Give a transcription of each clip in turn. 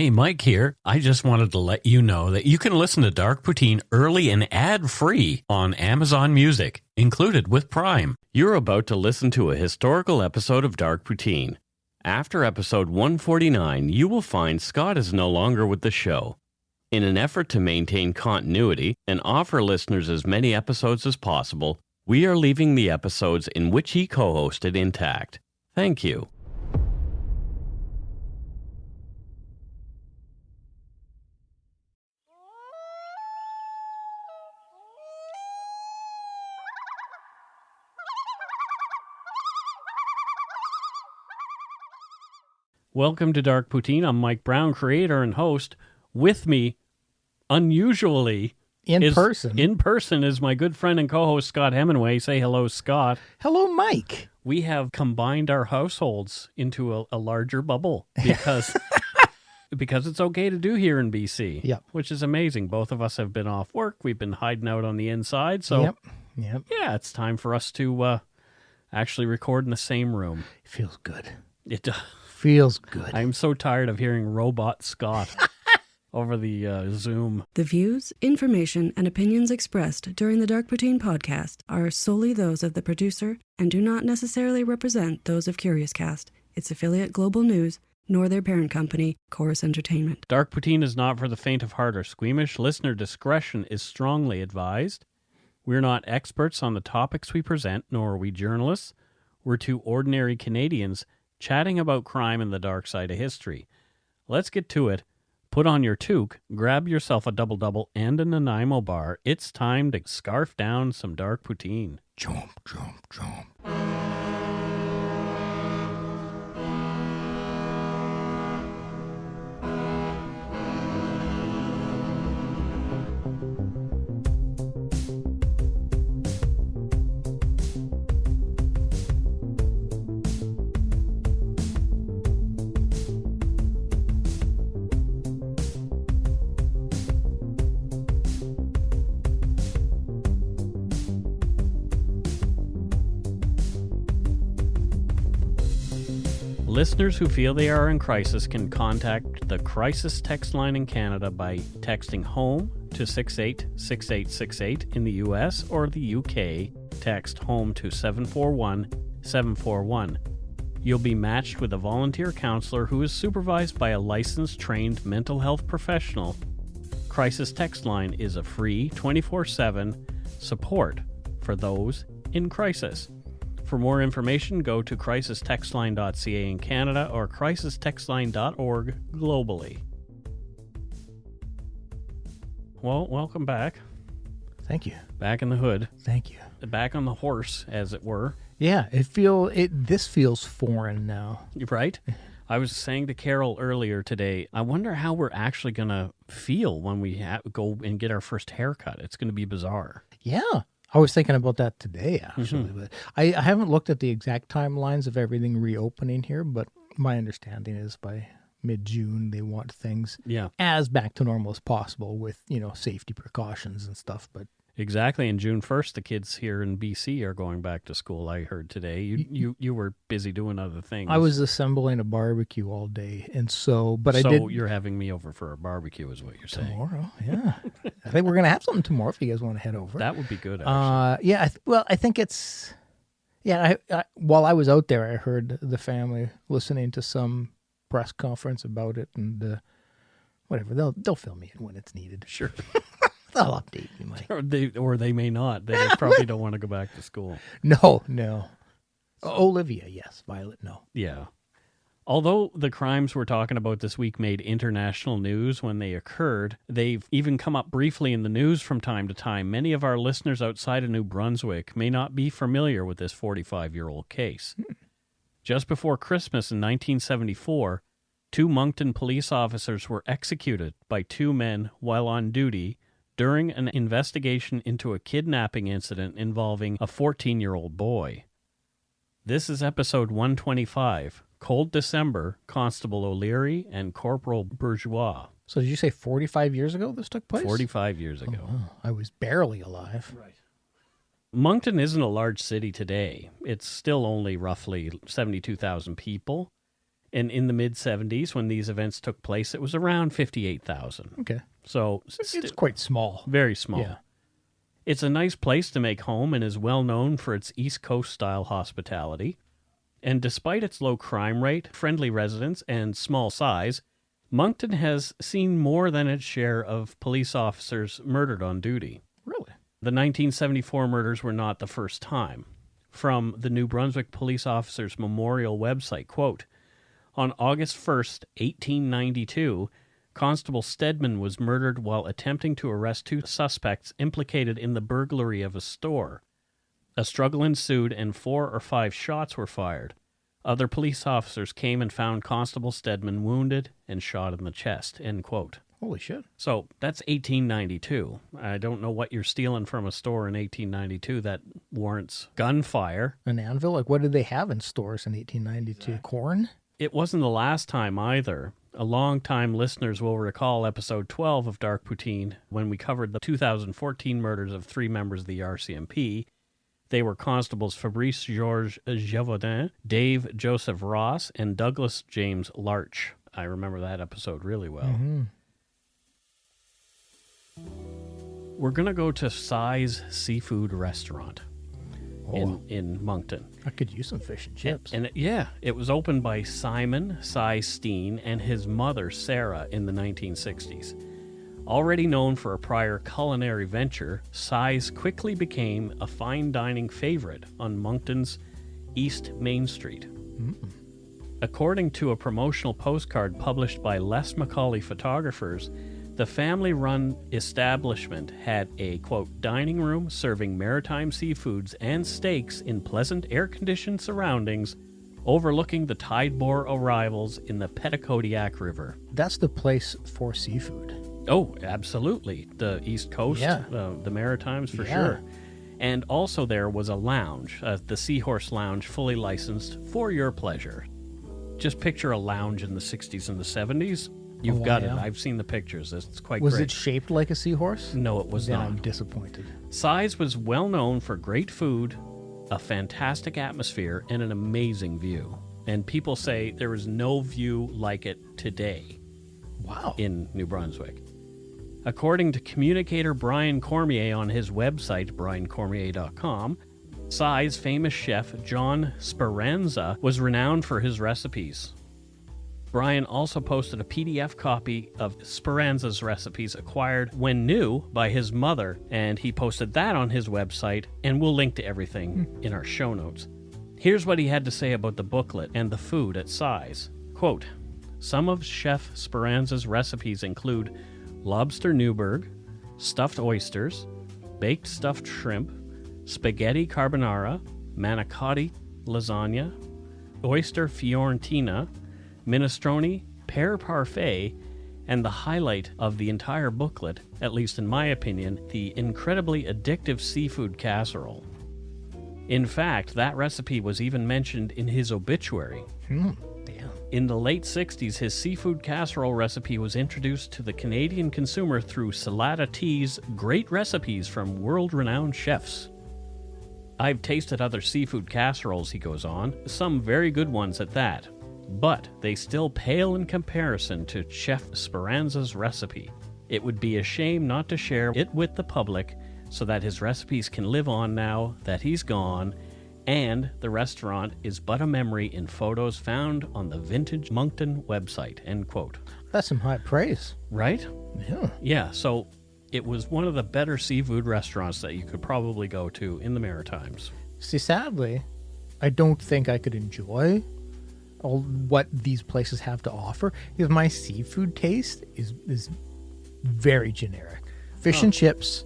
Hey, Mike here. I just wanted to let you know that you can listen to Dark Poutine early and ad-free on Amazon Music, included with Prime. You're about to listen to a historical episode of Dark Poutine. After episode 149, you will find Scott is no longer with the show. In an effort to maintain continuity and offer listeners as many episodes as possible, we are leaving the episodes in which he co-hosted intact. Thank you. Welcome to Dark Poutine. I'm Mike Brown, creator and host. With me, unusually, in person is my good friend and co-host Scott Hemingway. Say hello, Scott. Hello, Mike. We have combined our households into a larger bubble because because it's okay to do here in BC. Yep. Which is amazing. Both of us have been off work. We've been hiding out on the inside. So Yep. Yeah, it's time for us to actually record in the same room. It feels good. It does. Feels good. I'm so tired of hearing robot Scott over the Zoom. The views, information, and opinions expressed during the Dark Poutine podcast are solely those of the producer and do not necessarily represent those of CuriousCast, its affiliate Global News, nor their parent company, Chorus Entertainment. Dark Poutine is not for the faint of heart or squeamish. Listener discretion is strongly advised. We're not experts on the topics we present, nor are we journalists. We're two ordinary Canadians chatting about crime and the dark side of history. Let's get to it. Put on your toque, grab yourself a double-double and a Nanaimo bar. It's time to scarf down some Dark Poutine. Chomp, chomp, chomp. Listeners who feel they are in crisis can contact the Crisis Text Line in Canada by texting HOME to 686868 in the US or the UK. Text HOME to 741-741. You'll be matched with a volunteer counselor who is supervised by a licensed, trained mental health professional. Crisis Text Line is a free 24/7 support for those in crisis. For more information, go to crisistextline.ca in Canada or crisistextline.org globally. Well, welcome back. Thank you. Back in the hood. Thank you. Back on the horse, as it were. Yeah, this feels foreign now. Right? I was saying to Carol earlier today, I wonder how we're actually going to feel when we go and get our first haircut. It's going to be bizarre. Yeah. I was thinking about that today, actually, but I haven't looked at the exact timelines of everything reopening here, but my understanding is by mid-June they want things as back to normal as possible with, safety precautions and stuff. But exactly, and June 1st, the kids here in BC are going back to school, I heard today. You were busy doing other things. I was assembling a barbecue all day, and so you're having me over for a barbecue is what you're saying. Tomorrow, yeah. I think we're going to have something tomorrow if you guys want to head over. That would be good, actually. I think it's... Yeah, while I was out there, I heard the family listening to some press conference about it, and whatever, they'll fill me in when it's needed. Sure. They'll update you, Mike. Or they may not. They probably don't want to go back to school. No. Olivia, yes. Violet, no. Yeah. Although the crimes we're talking about this week made international news when they occurred, they've even come up briefly in the news from time to time. Many of our listeners outside of New Brunswick may not be familiar with this 45-year-old case. Just before Christmas in 1974, 2 Moncton police officers were executed by 2 men while on duty during an investigation into a kidnapping incident involving a 14-year-old boy. This is episode 125, Cold December, Constable O'Leary and Corporal Bourgeois. So did you say 45 years ago this took place? 45 years ago. Oh, wow. I was barely alive. Right. Moncton isn't a large city today. It's still only roughly 72,000 people. And in the mid-'70s, when these events took place, it was around 58,000. Okay. So it's quite small. Very small. Yeah. It's a nice place to make home and is well known for its East Coast-style hospitality. And despite its low crime rate, friendly residents, and small size, Moncton has seen more than its share of police officers murdered on duty. Really? The 1974 murders were not the first time. From the New Brunswick Police Officers Memorial website, quote, on August 1st, 1892, Constable Stedman was murdered while attempting to arrest 2 suspects implicated in the burglary of a store. A struggle ensued and 4 or 5 shots were fired. Other police officers came and found Constable Stedman wounded and shot in the chest, end quote. Holy shit. So that's 1892. I don't know what you're stealing from a store in 1892 that warrants gunfire. An anvil? Like, what did they have in stores in 1892? Corn? It wasn't the last time either. A long-time listeners will recall episode 12 of Dark Poutine when we covered the 2014 murders of 3 members of the RCMP. They were Constables Fabrice Georges Gévaudan, Dave Joseph Ross, and Douglas James Larch. I remember that episode really well. Mm-hmm. We're going to go to Si's Seafood Restaurant in Moncton. I could use some fish and chips. And it was opened by Simon Stein and his mother, Sarah, in the 1960s. Already known for a prior culinary venture, Si's quickly became a fine dining favorite on Moncton's East Main Street. Mm-mm. According to a promotional postcard published by Les Macaulay Photographers, the family-run establishment had a, quote, dining room serving maritime seafoods and steaks in pleasant air-conditioned surroundings overlooking the tide-bore arrivals in the Petitcodiac River. That's the place for seafood. Oh, absolutely. The East Coast, the Maritimes for sure. And also there was a lounge, the Seahorse Lounge, fully licensed for your pleasure. Just picture a lounge in the 60s and the 70s. You've got it. I've seen the pictures. It's quite great. Was it shaped like a seahorse? No, it was not. I'm disappointed. Si's was well known for great food, a fantastic atmosphere, and an amazing view. And people say there is no view like it today. Wow. In New Brunswick. According to communicator Brian Cormier on his website, briancormier.com, Si's famous chef John Speranza was renowned for his recipes. Brian also posted a PDF copy of Speranza's recipes acquired when new by his mother, and he posted that on his website, and we'll link to everything in our show notes. Here's what he had to say about the booklet and the food at Si's. Quote, some of Chef Speranza's recipes include lobster Newburg, stuffed oysters, baked stuffed shrimp, spaghetti carbonara, manicotti lasagna, oyster fiorentina, minestrone, pear parfait, and the highlight of the entire booklet, at least in my opinion, the incredibly addictive seafood casserole. In fact, that recipe was even mentioned in his obituary. Damn. In the late 60s, his seafood casserole recipe was introduced to the Canadian consumer through Salada Tea's Great Recipes from World-Renowned Chefs. I've tasted other seafood casseroles, he goes on, some very good ones at that, but they still pale in comparison to Chef Speranza's recipe. It would be a shame not to share it with the public so that his recipes can live on now that he's gone, and the restaurant is but a memory in photos found on the Vintage Moncton website, end quote. That's some high praise. Right? Yeah. Yeah, so it was one of the better seafood restaurants that you could probably go to in the Maritimes. See, sadly, I don't think I could enjoy all what these places have to offer because my seafood taste is very generic. Fish and chips.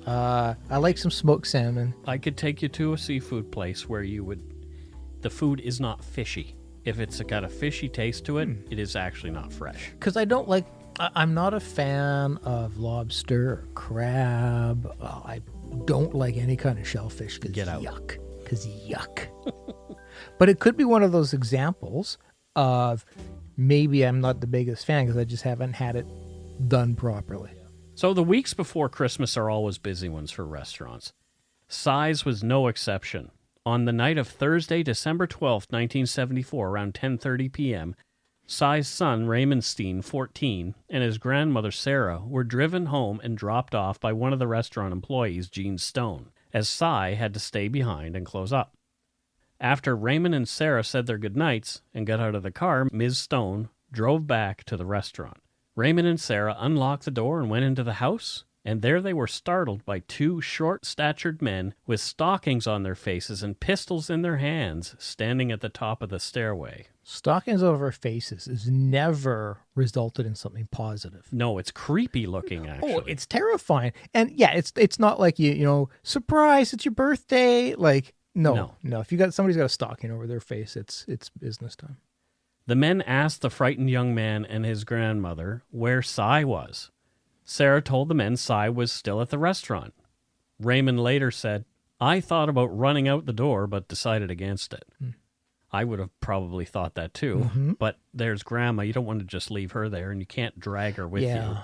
I like some smoked salmon. I could take you to a seafood place where the food is not fishy. If it's got a fishy taste to it, it is actually not fresh. Because I'm not a fan of lobster or crab. I don't like any kind of shellfish because yuck. Because yuck. But it could be one of those examples of maybe I'm not the biggest fan because I just haven't had it done properly. So the weeks before Christmas are always busy ones for restaurants. Si's was no exception. On the night of Thursday, December 12th, 1974, around 10:30 p.m., Cy's son, Raymond Stein, 14, and his grandmother, Sarah, were driven home and dropped off by one of the restaurant employees, Gene Stone, as Cy had to stay behind and close up. After Raymond and Sarah said their goodnights and got out of the car, Ms. Stone drove back to the restaurant. Raymond and Sarah unlocked the door and went into the house, and there they were startled by two short-statured men with stockings on their faces and pistols in their hands standing at the top of the stairway. Stockings over faces has never resulted in something positive. No, it's creepy looking, actually. Oh, it's terrifying. And yeah, it's not like you know, surprise, it's your birthday. Like, no. If somebody's got a stocking over their face, it's business time. The men asked the frightened young man and his grandmother where Cy was. Sarah told the men Cy was still at the restaurant. Raymond later said, "I thought about running out the door, but decided against it." I would have probably thought that too, but there's Grandma. You don't want to just leave her there, and you can't drag her with you.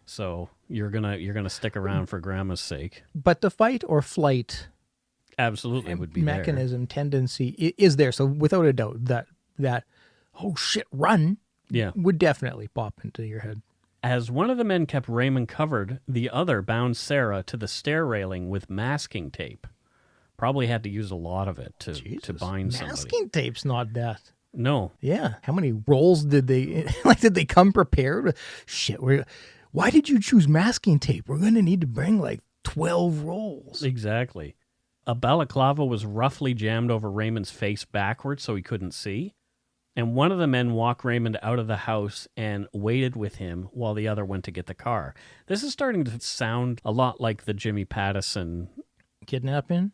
So you're gonna stick around for Grandma's sake. But the fight or flight absolutely would be mechanism tendency is there. So without a doubt, that oh shit, run, would definitely pop into your head. As one of the men kept Raymond covered, the other bound Sarah to the stair railing with masking tape. Probably had to use a lot of it to bind somebody. Masking tape's not that. No. Yeah. How many rolls did they did they come prepared? Shit, why did you choose masking tape? We're going to need to bring like 12 rolls. Exactly. A balaclava was roughly jammed over Raymond's face backwards so he couldn't see. And one of the men walked Raymond out of the house and waited with him while the other went to get the car. This is starting to sound a lot like the Jimmy Pattison kidnapping?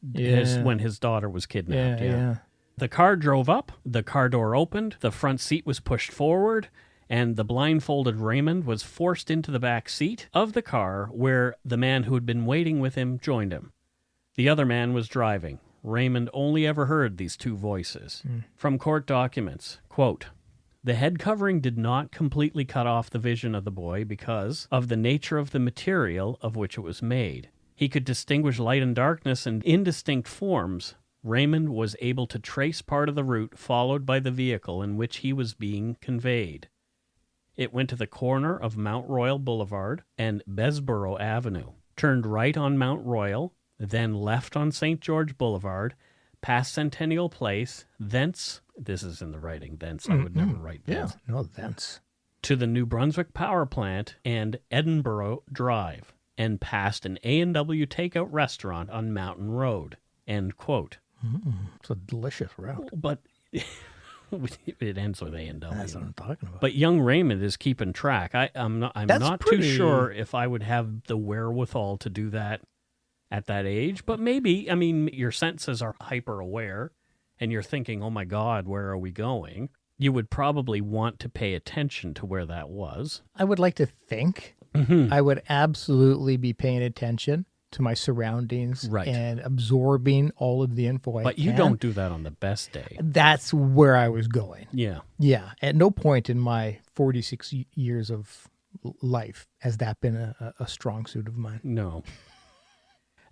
When his daughter was kidnapped. Yeah. The car drove up, the car door opened, the front seat was pushed forward, and the blindfolded Raymond was forced into the back seat of the car where the man who had been waiting with him joined him. The other man was driving. Raymond only ever heard these two voices. From court documents, quote, "The head covering did not completely cut off the vision of the boy because of the nature of the material of which it was made. He could distinguish light and darkness in indistinct forms. Raymond was able to trace part of the route followed by the vehicle in which he was being conveyed. It went to the corner of Mount Royal Boulevard and Besborough Avenue, turned right on Mount Royal, then left on St. George Boulevard, past Centennial Place, thence," this is in the writing, thence, I would never write thence. Yeah, no, thence. "To the New Brunswick Power Plant and Edinburgh Drive, and past an A&W takeout restaurant on Mountain Road." End quote. It's a delicious route. But it ends with A&W. That's what I'm talking about. But young Raymond is keeping track. I'm not too sure if I would have the wherewithal to do that at that age, but maybe. I mean, your senses are hyper aware and you're thinking, oh my God, where are we going? You would probably want to pay attention to where that was. I would like to think I would absolutely be paying attention to my surroundings and absorbing all of the info But you don't do that on the best day. That's where I was going. Yeah. Yeah. At no point in my 46 years of life has that been a strong suit of mine. No.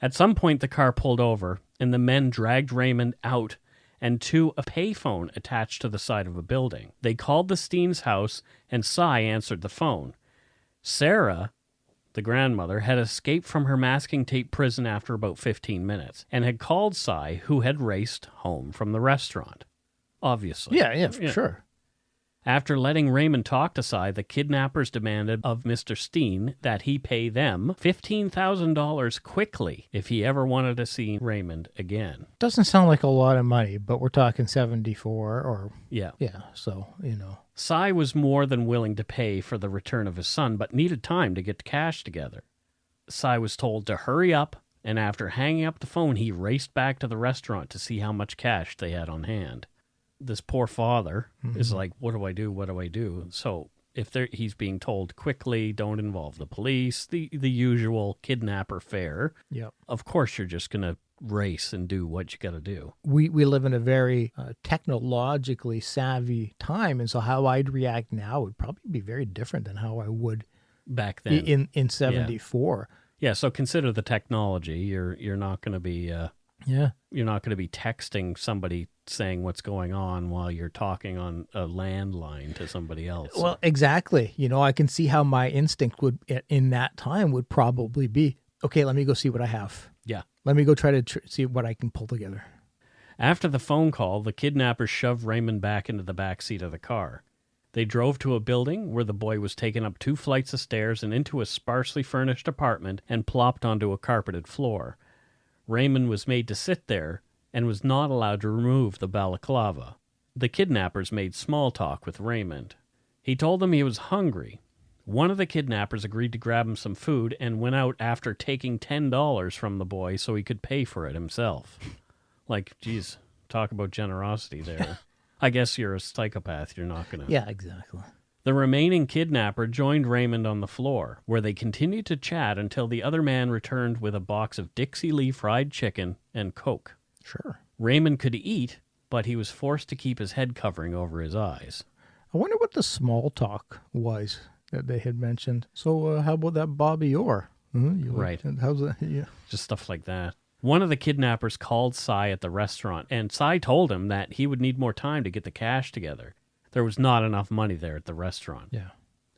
At some point, the car pulled over, and the men dragged Raymond out and to a payphone attached to the side of a building. They called the Stein's house, and Cy answered the phone. Sarah, the grandmother, had escaped from her masking tape prison after about 15 minutes and had called Cy, who had raced home from the restaurant. Obviously. Yeah, for sure. After letting Raymond talk to Cy, the kidnappers demanded of Mr. Stein that he pay them $15,000 quickly if he ever wanted to see Raymond again. Doesn't sound like a lot of money, but we're talking 74 or... Yeah, so, you know. Cy was more than willing to pay for the return of his son, but needed time to get the cash together. Cy was told to hurry up, and after hanging up the phone, he raced back to the restaurant to see how much cash they had on hand. This poor father is like, what do I do? What do I do? So if he's being told quickly, don't involve the police, the usual kidnapper fare, of course you're just going to race and do what you got to do. We live in a very technologically savvy time, and so how I'd react now would probably be very different than how I would back then in 74. Yeah, so consider the technology. You're not going to be Yeah. You're not going to be texting somebody saying what's going on while you're talking on a landline to somebody else. Well, exactly. I can see how my instinct would, in that time, would probably be, okay, let me go see what I have. Yeah. Let me go try to see what I can pull together. After the phone call, the kidnappers shoved Raymond back into the back seat of the car. They drove to a building where the boy was taken up 2 flights of stairs and into a sparsely furnished apartment and plopped onto a carpeted floor. Raymond was made to sit there and was not allowed to remove the balaclava. The kidnappers made small talk with Raymond. He told them he was hungry. One of the kidnappers agreed to grab him some food and went out after taking $10 from the boy so he could pay for it himself. Like, geez, talk about generosity there. I guess you're a psychopath. You're not going to... Yeah, exactly. The remaining kidnapper joined Raymond on the floor, where they continued to chat until the other man returned with a box of Dixie Lee fried chicken and Coke. Sure. Raymond could eat, but he was forced to keep his head covering over his eyes. I wonder what the small talk was that they had mentioned. So how about that Bobby Orr? Right. How's that? Yeah. Just stuff like that. One of the kidnappers called Cy at the restaurant, and Cy told him that he would need more time to get the cash together. There was not enough money there at the restaurant. Yeah.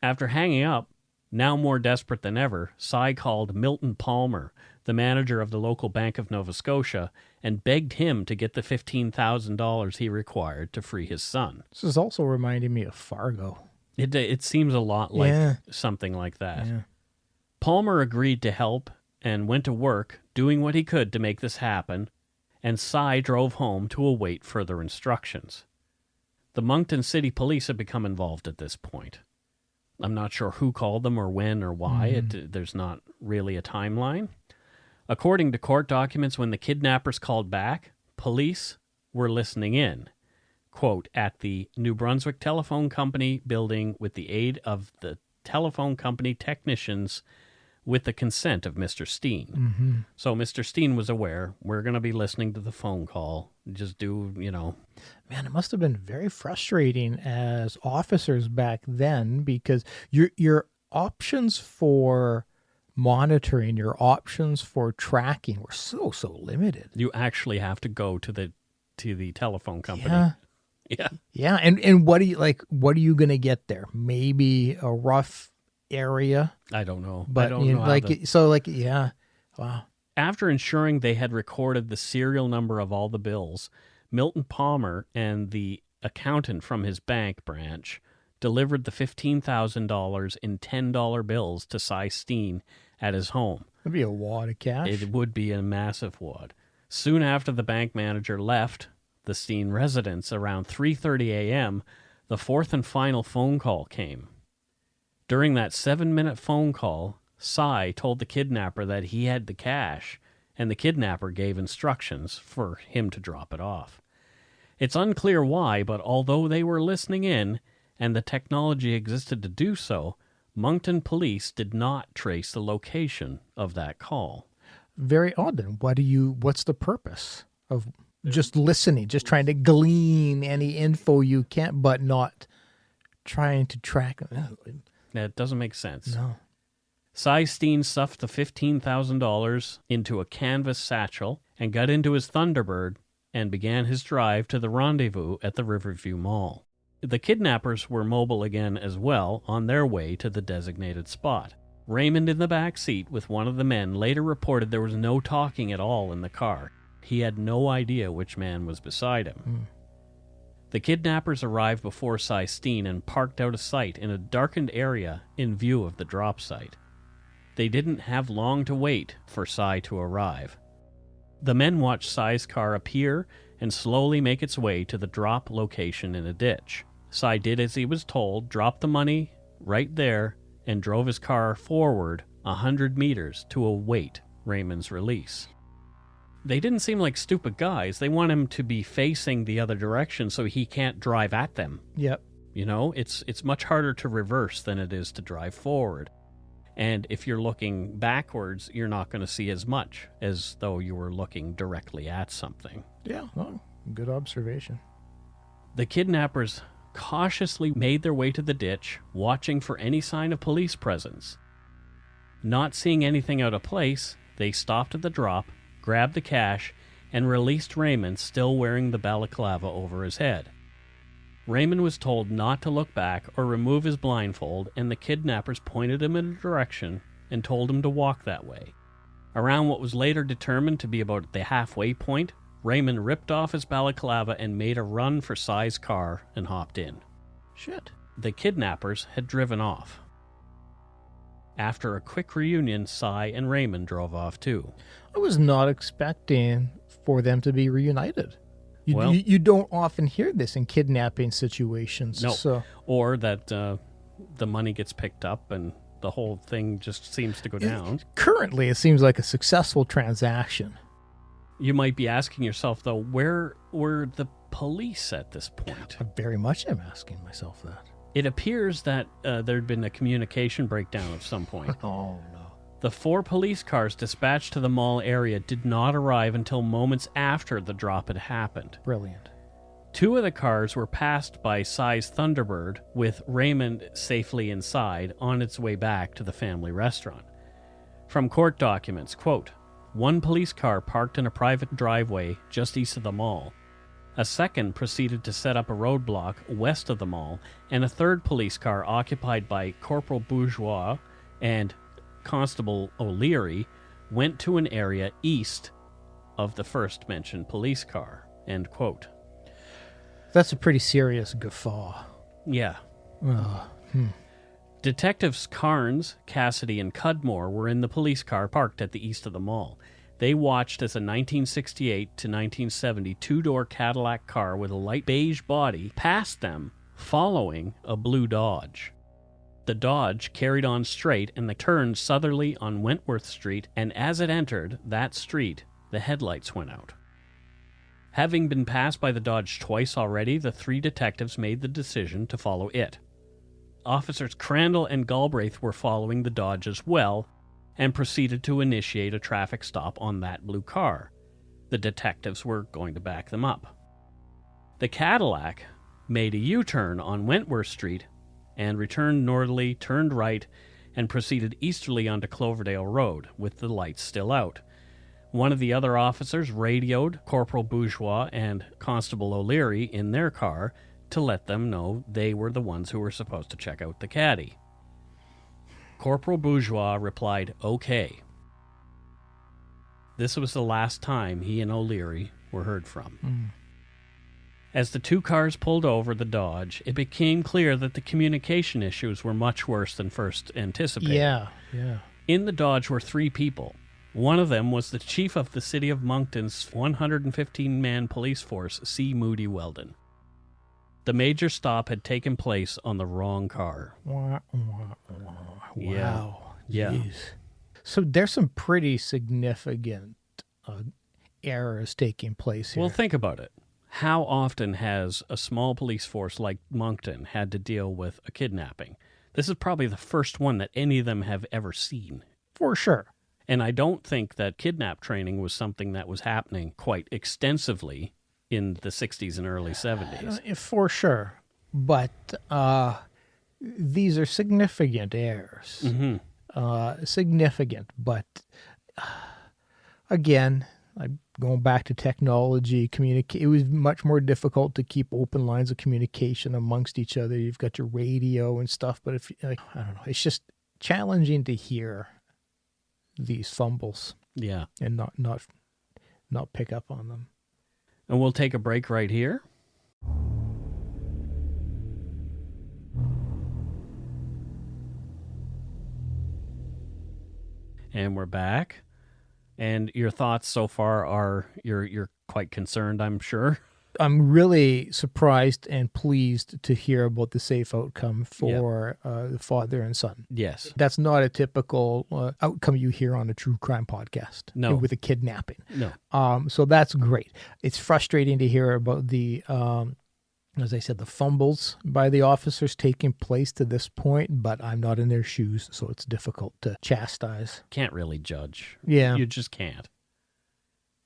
After hanging up, now more desperate than ever, Cy called Milton Palmer, the manager of the local Bank of Nova Scotia, and begged him to get the $15,000 he required to free his son. This is also reminding me of Fargo. It seems a lot like something like that. Yeah. Palmer agreed to help and went to work, doing what he could to make this happen, and Cy drove home to await further instructions. The Moncton City Police had become involved at this point. I'm not sure who called them or when or why. There's not really a timeline. According to court documents, when the kidnappers called back, police were listening in. Quote, at the New Brunswick Telephone Company building with the aid of the telephone company technicians with the consent of Mr. Stein. Mm-hmm. So Mr. Stein was aware, we're going to be listening to the phone call. Just do, Man, it must have been very frustrating as officers back then because your options for monitoring, your options for tracking were so limited. You actually have to go to the telephone company. Yeah. Yeah. And what are you going to get there? Maybe a rough area. I don't know. But I don't know wow. After ensuring they had recorded the serial number of all the bills, Milton Palmer and the accountant from his bank branch delivered the $15,000 in $10 bills to Cy Stein at his home. That'd be a wad of cash. It would be a massive wad. Soon after the bank manager left the Stein residence around 3:30 a.m., the fourth and final phone call came. During that 7-minute phone call, Cy told the kidnapper that he had the cash, and the kidnapper gave instructions for him to drop it off. It's unclear why, but although they were listening in, and the technology existed to do so, Moncton police did not trace the location of that call. Very odd then. What's the purpose of just listening, just trying to glean any info you can, but not trying to track it? That doesn't make sense. No. Cy Stein stuffed the $15,000 into a canvas satchel and got into his Thunderbird and began his drive to the rendezvous at the Riverview Mall. The kidnappers were mobile again as well on their way to the designated spot. Raymond in the back seat with one of the men later reported there was no talking at all in the car. He had no idea which man was beside him. The kidnappers arrived before Cy Stein and parked out of sight in a darkened area in view of the drop site. They didn't have long to wait for Cy to arrive. The men watched Cy's car appear and slowly make its way to the drop location in a ditch. Cy did as he was told, dropped the money right there, and drove his car forward 100 meters to await Raymond's release. They didn't seem like stupid guys. They want him to be facing the other direction so he can't drive at them. Yep. It's much harder to reverse than it is to drive forward. And if you're looking backwards, you're not going to see as much as though you were looking directly at something. Yeah, well, good observation. The kidnappers cautiously made their way to the ditch, watching for any sign of police presence. Not seeing anything out of place, they stopped at the drop, grabbed the cash, and released Raymond still wearing the balaclava over his head. Raymond was told not to look back or remove his blindfold, and the kidnappers pointed him in a direction and told him to walk that way. Around what was later determined to be about the halfway point, Raymond ripped off his balaclava and made a run for Cy's car and hopped in. Shit. The kidnappers had driven off. After a quick reunion, Cy and Raymond drove off too. I was not expecting for them to be reunited. You don't often hear this in kidnapping situations. No. So. Or that the money gets picked up and the whole thing just seems to go down. Currently, it seems like a successful transaction. You might be asking yourself, though, where were the police at this point? I very much am asking myself that. It appears that there'd been a communication breakdown at some point. Oh, no. The 4 police cars dispatched to the mall area did not arrive until moments after the drop had happened. Brilliant. 2 of the cars were passed by Cy's Thunderbird, with Raymond safely inside on its way back to the family restaurant. From court documents, quote, "One police car parked in a private driveway just east of the mall. A second proceeded to set up a roadblock west of the mall, and a third police car occupied by Corporal Bourgeois and Constable O'Leary went to an area east of the first mentioned police car." End quote. That's a pretty serious guffaw. Yeah. Detectives Carnes, Cassidy, and Cudmore were in the police car parked at the east of the mall. They watched as a 1968 to 1970 two-door Cadillac car with a light beige body passed them, following a blue Dodge. The Dodge carried on straight and they turned southerly on Wentworth Street, and as it entered that street, the headlights went out. Having been passed by the Dodge twice already, the 3 detectives made the decision to follow it. Officers Crandall and Galbraith were following the Dodge as well, and proceeded to initiate a traffic stop on that blue car. The detectives were going to back them up. The Cadillac made a U-turn on Wentworth Street and returned northerly, turned right, and proceeded easterly onto Cloverdale Road, with the lights still out. One of the other officers radioed Corporal Bourgeois and Constable O'Leary in their car to let them know they were the ones who were supposed to check out the caddy. Corporal Bourgeois replied, "Okay." This was the last time he and O'Leary were heard from. As the 2 cars pulled over the Dodge, it became clear that the communication issues were much worse than first anticipated. Yeah. In the Dodge were 3 people. One of them was the chief of the city of Moncton's 115-man police force, C. Moody Weldon. The major stop had taken place on the wrong car. Wow. Yeah. Jeez. So there's some pretty significant errors taking place here. Well, think about it. How often has a small police force like Moncton had to deal with a kidnapping? This is probably the first one that any of them have ever seen. For sure. And I don't think that kidnap training was something that was happening quite extensively in the 60s and early 70s. For sure. But these are significant errors. Significant. But again, I'm going back to technology. It was much more difficult to keep open lines of communication amongst each other. You've got your radio and stuff. But I don't know. It's just challenging to hear these fumbles. Yeah. And not pick up on them. And we'll take a break right here. And we're back. And your thoughts so far are you're quite concerned, I'm sure. I'm really surprised and pleased to hear about the safe outcome for the father and son. Yes. That's not a typical outcome you hear on a true crime podcast. No. With a kidnapping. No. So that's great. It's frustrating to hear about the, as I said, the fumbles by the officers taking place to this point, but I'm not in their shoes, so it's difficult to chastise. Can't really judge. Yeah. You just can't.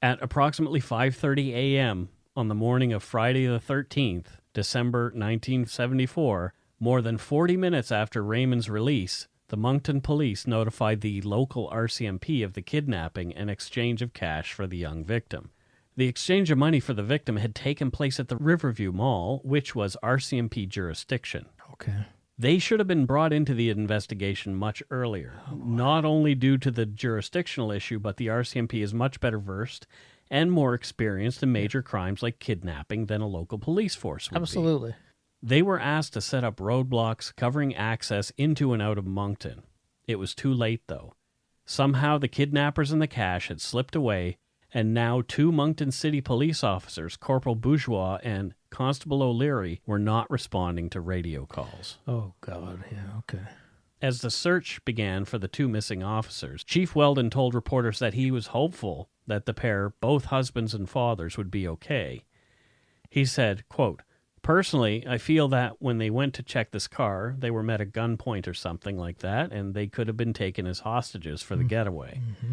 At approximately 5:30 a.m., on the morning of Friday the 13th, December 1974, more than 40 minutes after Raymond's release, the Moncton police notified the local RCMP of the kidnapping and exchange of cash for the young victim. The exchange of money for the victim had taken place at the Riverview Mall, which was RCMP jurisdiction. Okay. They should have been brought into the investigation much earlier, not only due to the jurisdictional issue, but the RCMP is much better versed and more experienced in major crimes like kidnapping than a local police force would Absolutely. be. They were asked to set up roadblocks covering access into and out of Moncton. It was too late, though. Somehow the kidnappers and the cash had slipped away, and now 2 Moncton City police officers, Corporal Bourgeois and Constable O'Leary, were not responding to radio calls. Oh, God. Yeah, okay. As the search began for the 2 missing officers, Chief Weldon told reporters that he was hopeful that the pair, both husbands and fathers, would be okay. He said, quote, "Personally, I feel that when they went to check this car, they were met at gunpoint or something like that, and they could have been taken as hostages for the getaway. Mm-hmm.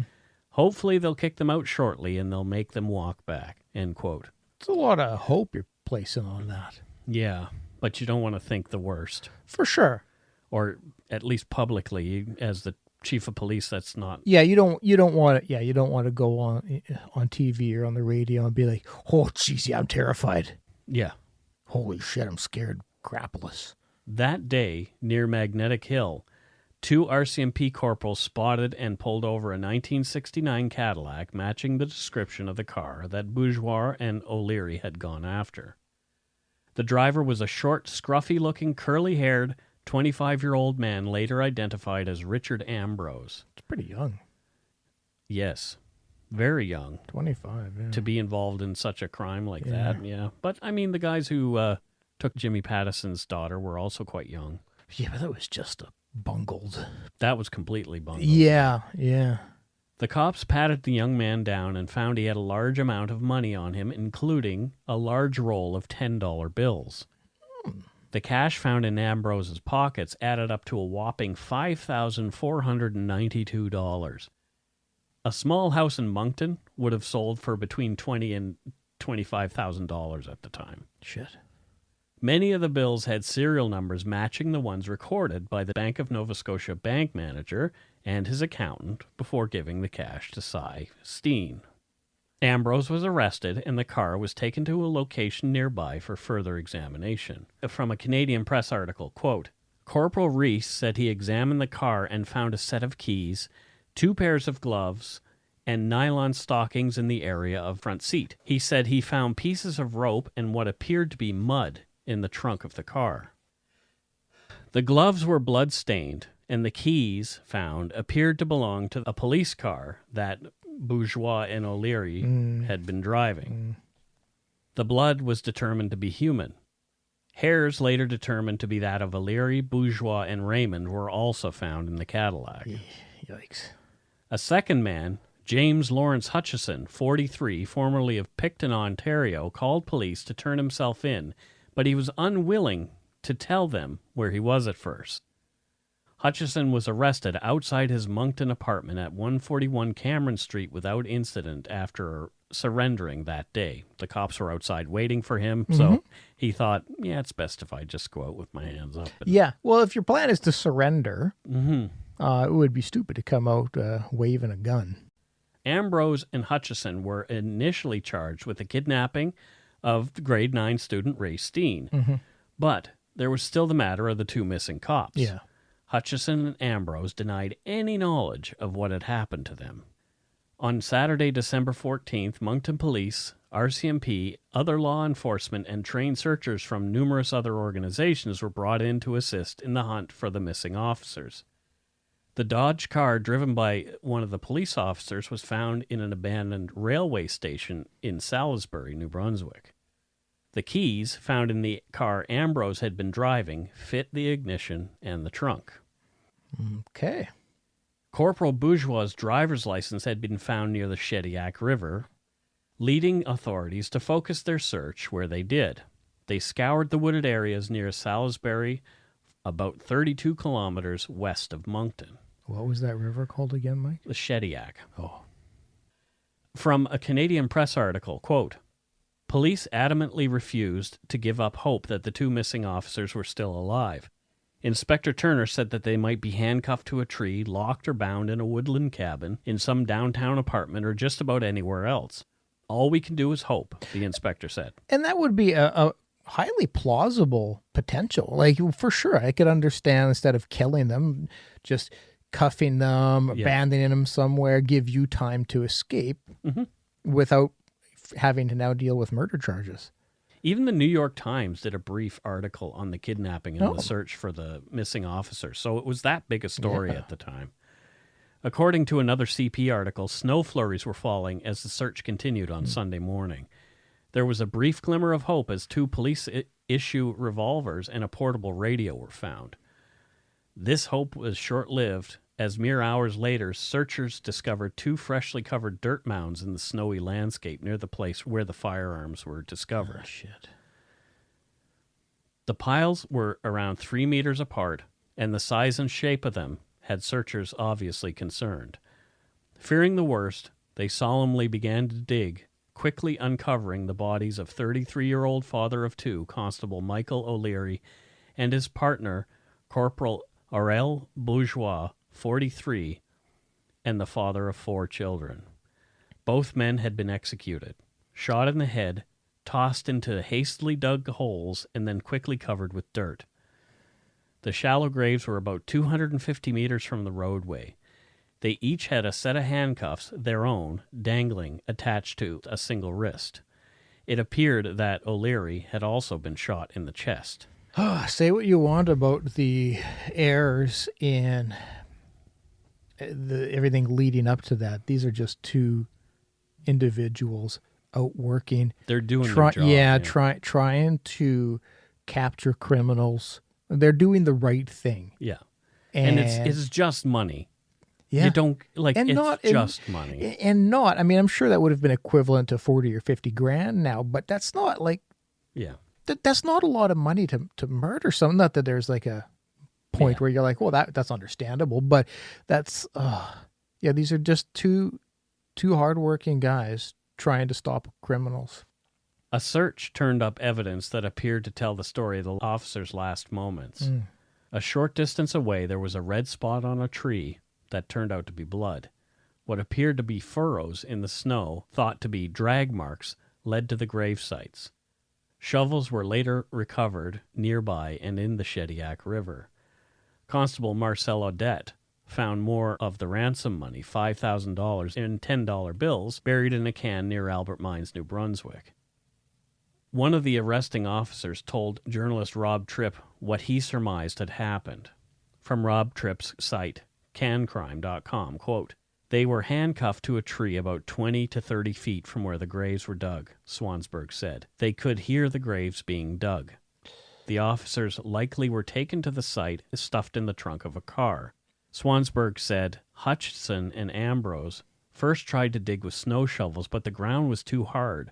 Hopefully they'll kick them out shortly and they'll make them walk back," end quote. It's a lot of hope you're placing on that. Yeah, but you don't want to think the worst. For sure. Or at least publicly, as the chief of police, that's not... Yeah, you don't want to, you don't want to go on TV or on the radio and be like, "Oh, geez, yeah, I'm terrified. Yeah. Holy shit, I'm scared crapless." That day, near Magnetic Hill, 2 RCMP corporals spotted and pulled over a 1969 Cadillac matching the description of the car that Bourgeois and O'Leary had gone after. The driver was a short, scruffy-looking, curly-haired, 25-year-old man later identified as Richard Ambrose. It's pretty young. Yes, very young. 25, yeah. To be involved in such a crime like that, yeah. But, I mean, the guys who took Jimmy Pattison's daughter were also quite young. Yeah, but that was just a bungled. That was completely bungled. Yeah, yeah. The cops patted the young man down and found he had a large amount of money on him, including a large roll of $10 bills. The cash found in Ambrose's pockets added up to a whopping $5,492. A small house in Moncton would have sold for between $20,000 and $25,000 at the time. Shit. Many of the bills had serial numbers matching the ones recorded by the Bank of Nova Scotia bank manager and his accountant before giving the cash to Stein. Ambrose was arrested and the car was taken to a location nearby for further examination. From a Canadian Press article, quote, "Corporal Reese said he examined the car and found a set of keys, 2 pairs of gloves, and nylon stockings in the area of front seat. He said he found pieces of rope and what appeared to be mud in the trunk of the car. The gloves were blood-stained, and the keys found appeared to belong to a police car that Bourgeois and O'Leary had been driving. The blood was determined to be human. Hairs later determined to be that of O'Leary, Bourgeois, and Raymond were also found in the Cadillac. Yikes. A second man, James Lawrence Hutchison, 43, formerly of Picton, Ontario, called police to turn himself in, but he was unwilling to tell them where he was at first. Hutchison was arrested outside his Moncton apartment at 141 Cameron Street without incident after surrendering that day. The cops were outside waiting for him, so he thought, yeah, it's best if I just go out with my hands up. Yeah, well, if your plan is to surrender, it would be stupid to come out waving a gun. Ambrose and Hutchison were initially charged with the kidnapping of the grade 9 student Ray Stein, but there was still the matter of the 2 missing cops. Yeah. Hutchison and Ambrose denied any knowledge of what had happened to them. On Saturday, December 14th, Moncton Police, RCMP, other law enforcement, and trained searchers from numerous other organizations were brought in to assist in the hunt for the missing officers. The Dodge car driven by one of the police officers was found in an abandoned railway station in Salisbury, New Brunswick. The keys found in the car Ambrose had been driving fit the ignition and the trunk. Okay. Corporal Bourgeois' driver's license had been found near the Shediac River, leading authorities to focus their search where they did. They scoured the wooded areas near Salisbury, about 32 kilometers west of Moncton. What was that river called again, Mike? The Shediac. Oh. From a Canadian Press article, quote, "Police adamantly refused to give up hope that the 2 missing officers were still alive. Inspector Turner said that they might be handcuffed to a tree, locked or bound in a woodland cabin, in some downtown apartment, or just about anywhere else. All we can do is hope, the inspector said. And that would be a highly plausible potential. Like, for sure, I could understand instead of killing them, just cuffing them, abandoning them somewhere, give you time to escape without having to now deal with murder charges. Even the New York Times did a brief article on the kidnapping and the search for the missing officer. So it was that big a story at the time. According to another CP article, snow flurries were falling as the search continued on Sunday morning. There was a brief glimmer of hope as 2 police-issue revolvers and a portable radio were found. This hope was short-lived, as mere hours later, searchers discovered 2 freshly covered dirt mounds in the snowy landscape near the place where the firearms were discovered. Oh, shit. The piles were around 3 meters apart, and the size and shape of them had searchers obviously concerned. Fearing the worst, they solemnly began to dig, quickly uncovering the bodies of 33-year-old father of 2, Constable Michael O'Leary, and his partner, Corporal Aurel Bourgeois, 43, and the father of 4 children. Both men had been executed, shot in the head, tossed into hastily dug holes, and then quickly covered with dirt. The shallow graves were about 250 meters from the roadway. They each had a set of handcuffs, their own, dangling, attached to a single wrist. It appeared that O'Leary had also been shot in the chest. Say what you want about the errors in everything leading up to that. These are just 2 individuals out working. They're doing their job. Trying to capture criminals. They're doing the right thing. Yeah. And it's just money. Yeah. You don't, like, and it's just money. And I mean, I'm sure that would have been equivalent to 40 or 50 grand now, but that's not like, that's not a lot of money to murder someone. Not that there's like a point where you're like, well, that's understandable, but that's, these are just two hardworking guys trying to stop criminals. A search turned up evidence that appeared to tell the story of the officer's last moments. A short distance away, there was a red spot on a tree that turned out to be blood. What appeared to be furrows in the snow, thought to be drag marks, led to the grave sites. Shovels were later recovered nearby and in the Shediac River. Constable Marcel Odette found more of the ransom money, $5,000 in $10 bills, buried in a can near Albert Mines, New Brunswick. One of the arresting officers told journalist Rob Tripp what he surmised had happened. From Rob Tripp's site, cancrime.com, quote, "They were handcuffed to a tree about 20 to 30 feet from where the graves were dug," Swansburg said. "They could hear the graves being dug. The officers likely were taken to the site, stuffed in the trunk of a car." Swansburg said Hutchison and Ambrose first tried to dig with snow shovels, but the ground was too hard.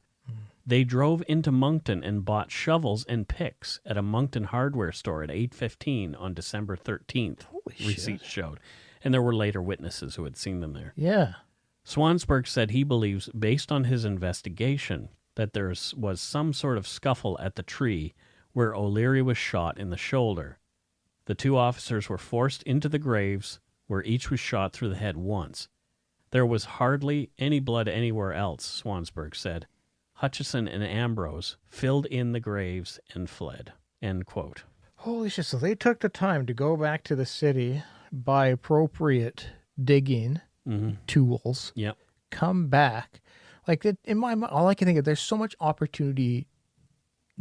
They drove into Moncton and bought shovels and picks at a Moncton hardware store at 8:15 on December 13th, receipts showed. And there were later witnesses who had seen them there. Yeah. Swansburg said he believes, based on his investigation, that there was some sort of scuffle at the tree where O'Leary was shot in the shoulder. The 2 officers were forced into the graves, where each was shot through the head once. There was hardly any blood anywhere else, Swansburg said. Hutchison and Ambrose filled in the graves and fled. End quote. Holy shit, so they took the time to go back to the city, buy appropriate digging tools, come back. Like, in my mind, all I can think of, there's so much opportunity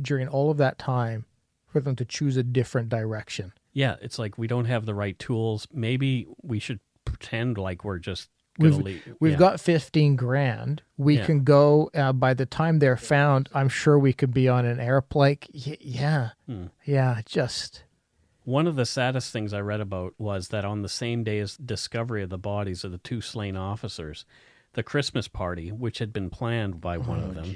during all of that time for them to choose a different direction. Yeah, it's like we don't have the right tools. Maybe we should pretend like we're just going to leave. We've got 15 grand. We can go, by the time they're found, I'm sure we could be on an airplane. Just... One of the saddest things I read about was that on the same day as discovery of the bodies of the 2 slain officers, the Christmas party, which had been planned by one of them,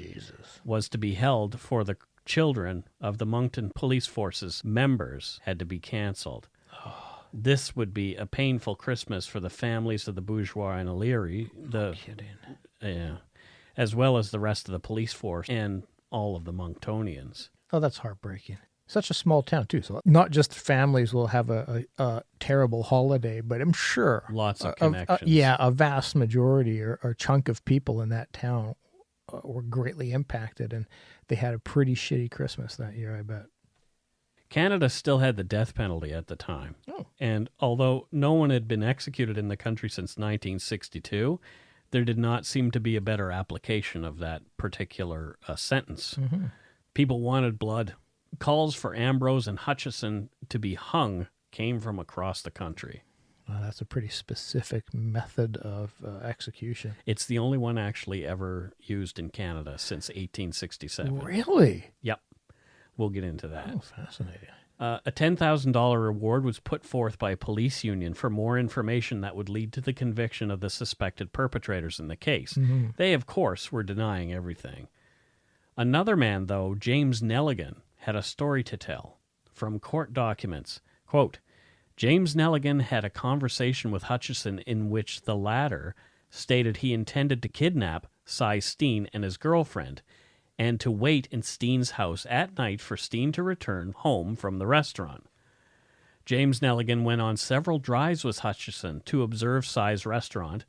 was to be held for the children of the Moncton Police Force's members had to be canceled. This would be a painful Christmas for the families of the Bourgeois and O'Leary, as well as the rest of the police force and all of the Monctonians. Oh, that's heartbreaking. Such a small town, too. So not just families will have a terrible holiday, but I'm sure lots of connections. A vast majority or chunk of people in that town were greatly impacted, and they had a pretty shitty Christmas that year, I bet. Canada still had the death penalty at the time. Oh. And although no one had been executed in the country since 1962, there did not seem to be a better application of that particular sentence. Mm-hmm. People wanted blood. Calls for Ambrose and Hutchison to be hung came from across the country. Well, that's a pretty specific method of execution. It's the only one actually ever used in Canada since 1867. Really? Yep. We'll get into that. Oh, fascinating. A $10,000 reward was put forth by a police union for more information that would lead to the conviction of the suspected perpetrators in the case. Mm-hmm. They, of course, were denying everything. Another man, though, James Nelligan, had a story to tell. From court documents, quote, James Nelligan had a conversation with Hutchison in which the latter stated he intended to kidnap Cy Stein and his girlfriend and to wait in Stein's house at night for Stein to return home from the restaurant. James Nelligan went on several drives with Hutchison to observe Cy's restaurant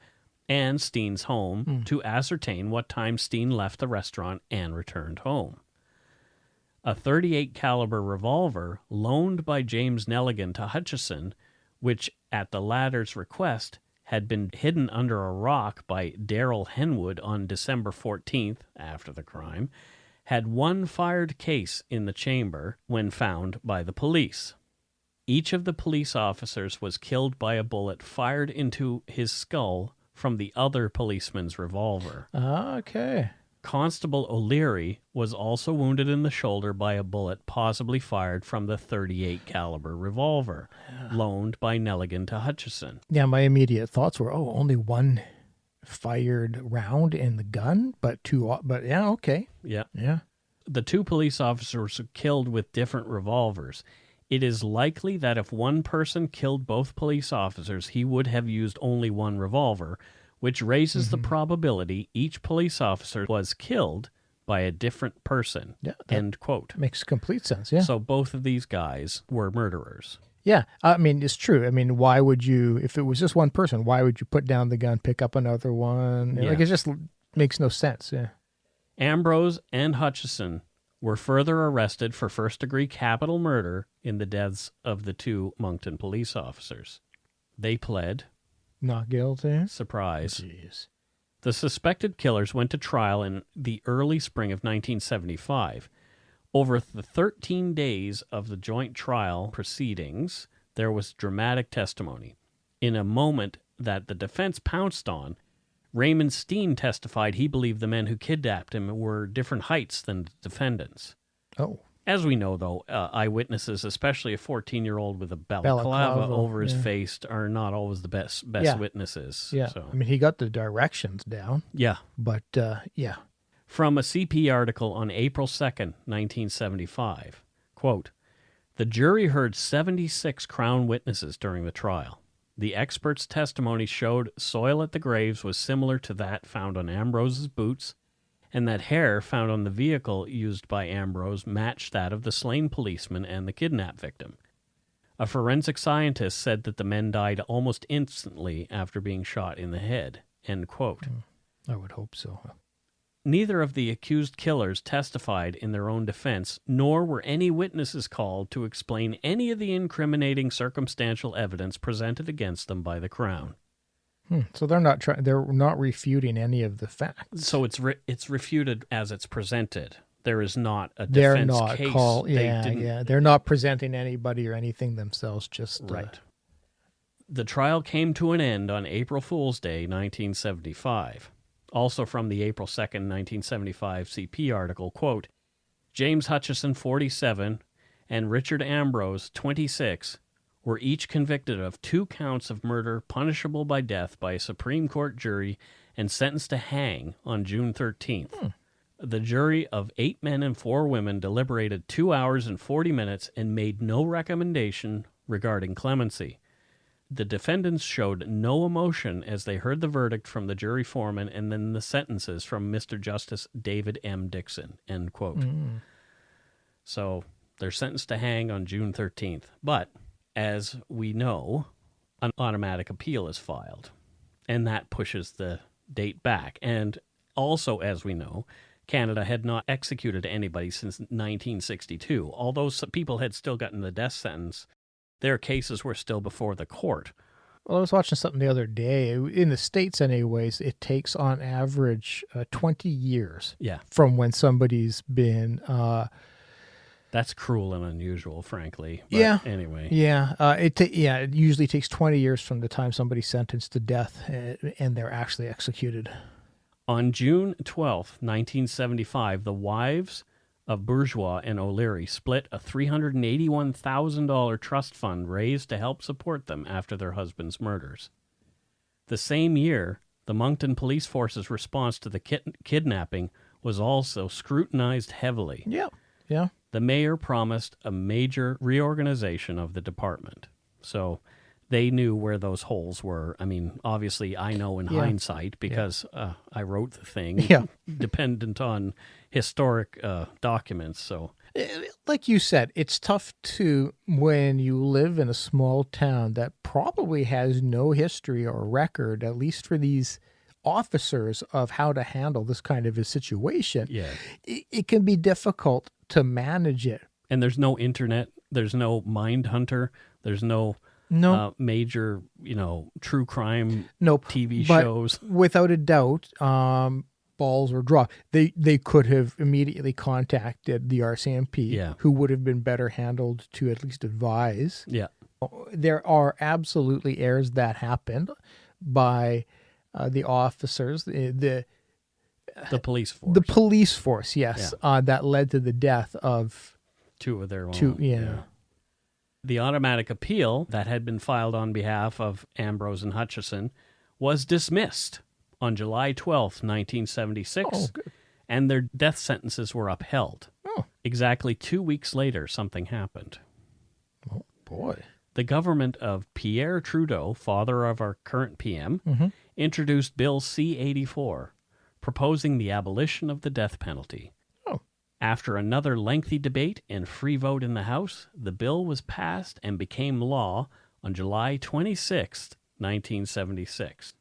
and Stein's home to ascertain what time Stein left the restaurant and returned home. A .38 caliber revolver loaned by James Nelligan to Hutchison, which at the latter's request had been hidden under a rock by Darrell Henwood on December 14th, after the crime, had one fired case in the chamber when found by the police. Each of the police officers was killed by a bullet fired into his skull from the other policeman's revolver. Okay. Constable O'Leary was also wounded in the shoulder by a bullet possibly fired from the .38 caliber revolver loaned by Nelligan to Hutchison. Yeah, my immediate thoughts were, only one fired round in the gun, but yeah, okay. Yeah. Yeah. The two police officers were killed with different revolvers. It is likely that if one person killed both police officers, he would have used only one revolver, which raises the probability each police officer was killed by a different person. Yeah, End quote. Makes complete sense, yeah. So both of these guys were murderers. Yeah, I mean, it's true. I mean, why would you, if it was just one person, why would you put down the gun, pick up another one? Yeah. Like, it just makes no sense, yeah. Ambrose and Hutchison were further arrested for first-degree capital murder in the deaths of the two Moncton police officers. They pled Not guilty. surprise. Jeez. The suspected killers went to trial in the early spring of 1975. Over the 13 days of the joint trial proceedings, there was dramatic testimony. In a moment that the defense pounced on, Raymond Stein testified he believed the men who kidnapped him were different heights than the defendants. Oh. As we know, though, eyewitnesses, especially a 14-year-old with a balaclava over his face, are not always the best witnesses. Yeah, So. I mean, he got the directions down. Yeah. But, yeah. From a CP article on April 2nd, 1975, quote, the jury heard 76 Crown witnesses during the trial. The experts' testimony showed soil at the graves was similar to that found on Ambrose's boots, and that hair found on the vehicle used by Ambrose matched that of the slain policeman and the kidnap victim. A forensic scientist said that the men died almost instantly after being shot in the head. End quote. I would hope so. Neither of the accused killers testified in their own defense, nor were any witnesses called to explain any of the incriminating circumstantial evidence presented against them by the Crown. So they're not refuting any of the facts. So it's refuted as it's presented. There is not a defense case. They're not presenting anybody or anything themselves. Just right. The trial came to an end on April Fool's Day, 1975. Also from the April 2nd, 1975 CP article, quote, James Hutchison, 47, and Richard Ambrose, 26, were each convicted of 2 counts of murder punishable by death by a Supreme Court jury and sentenced to hang on June 13th. The jury of 8 men and 4 women deliberated 2 hours and 40 minutes and made no recommendation regarding clemency. The defendants showed no emotion as they heard the verdict from the jury foreman and then the sentences from Mr. Justice David M. Dixon, end quote. So they're sentenced to hang on June 13th. But, as we know, an automatic appeal is filed, and that pushes the date back. And Also, as we know, Canada had not executed anybody since 1962. Although some people had still gotten the death sentence, their cases were still before the court. Well, I was watching something the other day. In the States, anyways, it takes on average 20 years from when somebody's been... That's cruel and unusual, frankly. But anyway. Yeah. It usually takes 20 years from the time somebody's sentenced to death and they're actually executed. On June 12th, 1975, the wives of Bourgeois and O'Leary split a $381,000 trust fund raised to help support them after their husbands' murders. The same year, the Moncton police force's response to the kidnapping was also scrutinized heavily. Yeah. The mayor promised a major reorganization of the department. So they knew where those holes were. I mean, obviously, I know in hindsight because I wrote the thing dependent on historic documents. So, like you said, it's tough to, when you live in a small town that probably has no history or record, at least for these officers, of how to handle this kind of a situation. Yeah. It can be difficult to manage it. And there's no internet. There's no Mind Hunter. There's no major, true crime TV shows. Without a doubt, balls were dropped. They could have immediately contacted the RCMP, who would have been better handled to at least advise. Yeah. There are absolutely errors that happened by the officers, the police force. The police force, yes, that led to the death of two of their own. The automatic appeal that had been filed on behalf of Ambrose and Hutchison was dismissed on July 12th, 1976, and their death sentences were upheld. Exactly 2 weeks later, something happened. Oh, boy. The government of Pierre Trudeau, father of our current PM, introduced Bill C-84, proposing the abolition of the death penalty. After another lengthy debate and free vote in the House, the bill was passed and became law on July 26, 1976.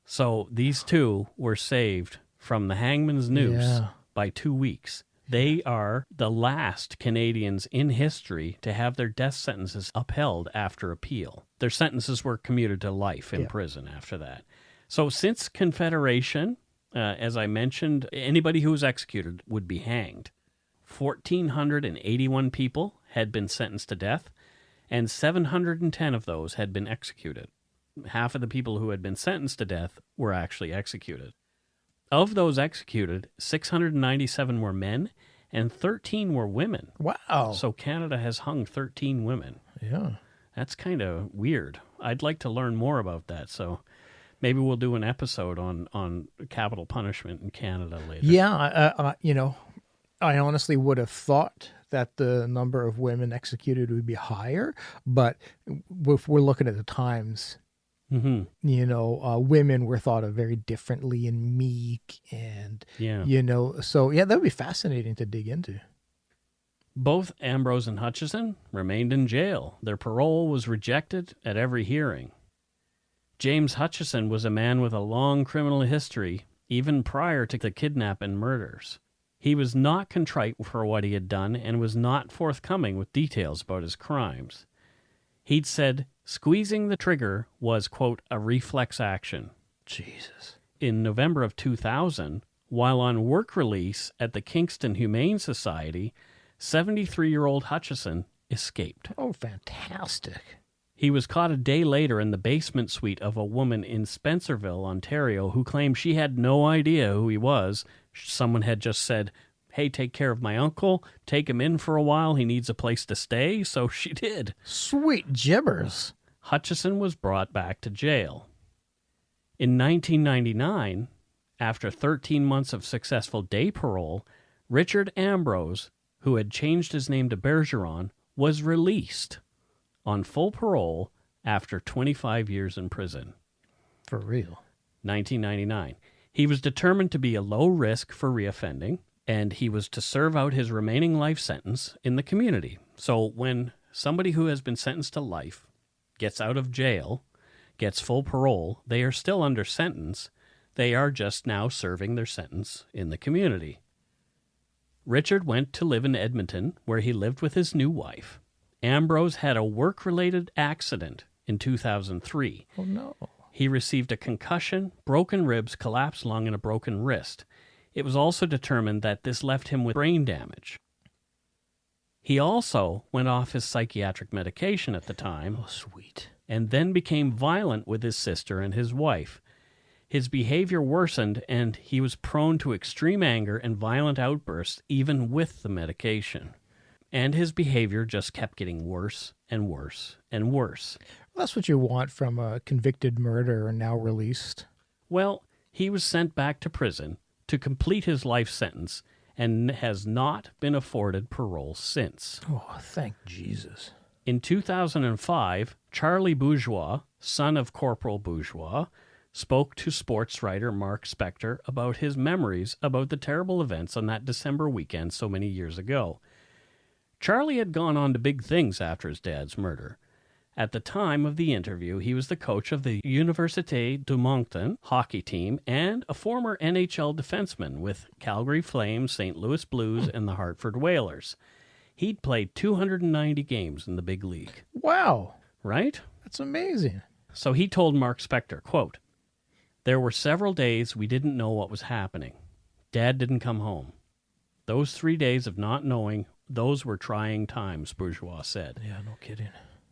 So these two were saved from the hangman's noose by 2 weeks. They are the last Canadians in history to have their death sentences upheld after appeal. Their sentences were commuted to life in prison after that. So since Confederation, as I mentioned, anybody who was executed would be hanged. 1,481 people had been sentenced to death, and 710 of those had been executed. Half of the people who had been sentenced to death were actually executed. Of those executed, 697 were men, and 13 were women. Wow. So Canada has hung 13 women. Yeah. That's kind of weird. I'd like to learn more about that, so... Maybe we'll do an episode on capital punishment in Canada later. Yeah, I honestly would have thought that the number of women executed would be higher, but if we're looking at the times, women were thought of very differently and meek, and so that would be fascinating to dig into. Both Ambrose and Hutchison remained in jail. Their parole was rejected at every hearing. James Hutchison was a man with a long criminal history, even prior to the kidnap and murders. He was not contrite for what he had done and was not forthcoming with details about his crimes. He'd said squeezing the trigger was, quote, a reflex action. Jesus. In November of 2000, while on work release at the Kingston Humane Society, 73-year-old Hutchison escaped. Oh, fantastic. He was caught a day later in the basement suite of a woman in Spencerville, Ontario, who claimed she had no idea who he was. Someone had just said, hey, take care of my uncle, take him in for a while, he needs a place to stay, so she did. Sweet gibbers. Hutchison was brought back to jail. In 1999, after 13 months of successful day parole, Richard Ambrose, who had changed his name to Bergeron, was released on full parole after 25 years in prison. For real. 1999. He was determined to be a low risk for reoffending, and he was to serve out his remaining life sentence in the community. So when somebody who has been sentenced to life gets out of jail, gets full parole, they are still under sentence. They are just now serving their sentence in the community. Richard went to live in Edmonton, where he lived with his new wife. Ambrose had a work-related accident in 2003. Oh, no. He received a concussion, broken ribs, collapsed lung, and a broken wrist. It was also determined that this left him with brain damage. He also went off his psychiatric medication at the time. Oh, sweet. And then became violent with his sister and his wife. His behavior worsened, and he was prone to extreme anger and violent outbursts even with the medication. And his behavior just kept getting worse and worse and worse. Well, that's what you want from a convicted murderer now released. Well, he was sent back to prison to complete his life sentence and has not been afforded parole since. Oh, thank Jesus. In 2005, Charlie Bourgeois, son of Corporal Bourgeois, spoke to sports writer Mark Spector about his memories about the terrible events on that December weekend so many years ago. Charlie had gone on to big things after his dad's murder. At the time of the interview, he was the coach of the Université de Moncton hockey team and a former NHL defenseman with Calgary Flames, St. Louis Blues, and the Hartford Whalers. He'd played 290 games in the big league. Wow. Right? That's amazing. So he told Mark Spector, quote, "There were several days we didn't know what was happening. Dad didn't come home. Those 3 days of not knowing, those were trying times," Bourgeois said. Yeah, no kidding.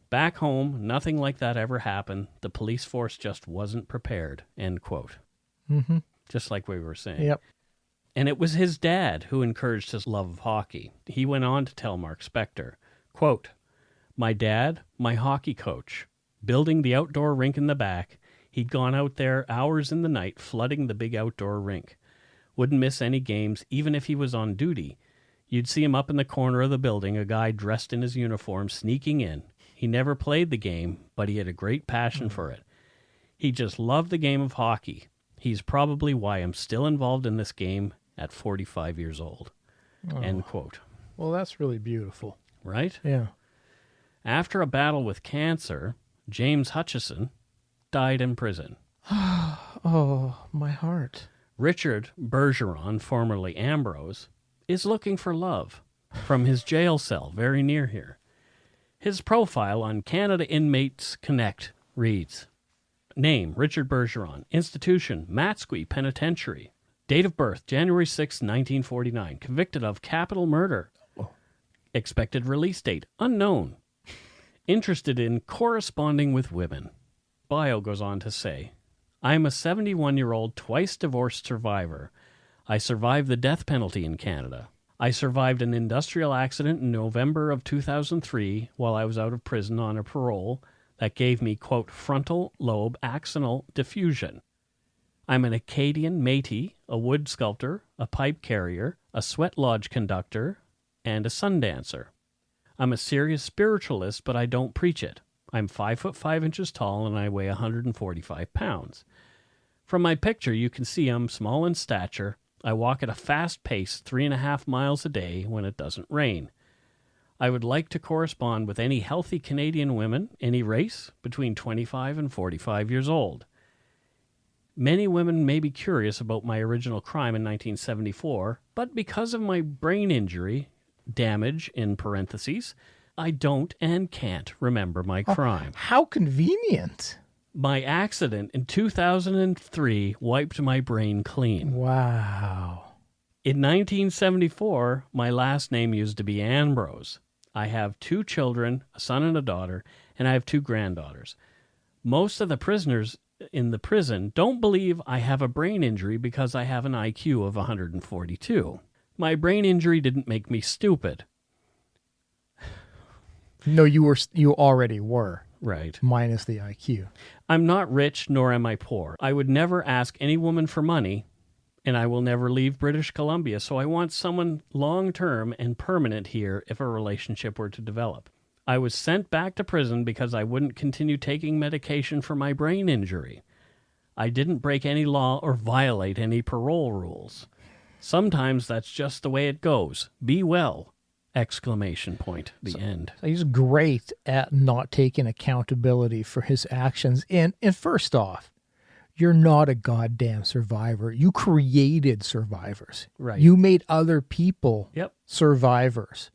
Back home, nothing like that ever happened. The police force just wasn't prepared, end quote. Mm-hmm. Just like we were saying. Yep. And it was his dad who encouraged his love of hockey. He went on to tell Mark Spector, quote, "My dad, my hockey coach, building the outdoor rink in the back, he'd gone out there hours in the night flooding the big outdoor rink. Wouldn't miss any games, even if he was on duty. You'd see him up in the corner of the building, a guy dressed in his uniform sneaking in. He never played the game, but he had a great passion for it. He just loved the game of hockey. He's probably why I'm still involved in this game at 45 years old." End quote. Well, that's really beautiful. Right? Yeah. After a battle with cancer, James Hutchison died in prison. Oh, my heart. Richard Bergeron, formerly Ambrose, is looking for love from his jail cell very near here. His profile on Canada Inmates Connect reads, name, Richard Bergeron, institution, Matsqui Penitentiary, date of birth, January 6, 1949, convicted of capital murder, expected release date, unknown, interested in corresponding with women. Bio goes on to say, I am a 71-year-old twice divorced survivor. I survived the death penalty in Canada. I survived an industrial accident in November of 2003 while I was out of prison on a parole that gave me, quote, frontal lobe axonal diffusion. I'm an Acadian Métis, a wood sculptor, a pipe carrier, a sweat lodge conductor, and a sun dancer. I'm a serious spiritualist, but I don't preach it. I'm 5'5" tall and I weigh 145 pounds. From my picture, you can see I'm small in stature. I walk at a fast pace, 3.5 miles a day when it doesn't rain. I would like to correspond with any healthy Canadian women, any race, between 25 and 45 years old. Many women may be curious about my original crime in 1974, but because of my brain injury, damage in parentheses, I don't and can't remember my crime. How convenient. My accident in 2003 wiped my brain clean. Wow. In 1974, my last name used to be Ambrose. I have 2 children, a son and a daughter, and I have 2 granddaughters. Most of the prisoners in the prison don't believe I have a brain injury because I have an IQ of 142. My brain injury didn't make me stupid. No, you already were. Right. Minus the IQ. I'm not rich, nor am I poor. I would never ask any woman for money, and I will never leave British Columbia, so I want someone long-term and permanent here if a relationship were to develop. I was sent back to prison because I wouldn't continue taking medication for my brain injury. I didn't break any law or violate any parole rules. Sometimes that's just the way it goes. Be well! Exclamation point. The end. So he's great at not taking accountability for his actions. And first off, you're not a goddamn survivor. You created survivors. Right. You made other people Yep. survivors.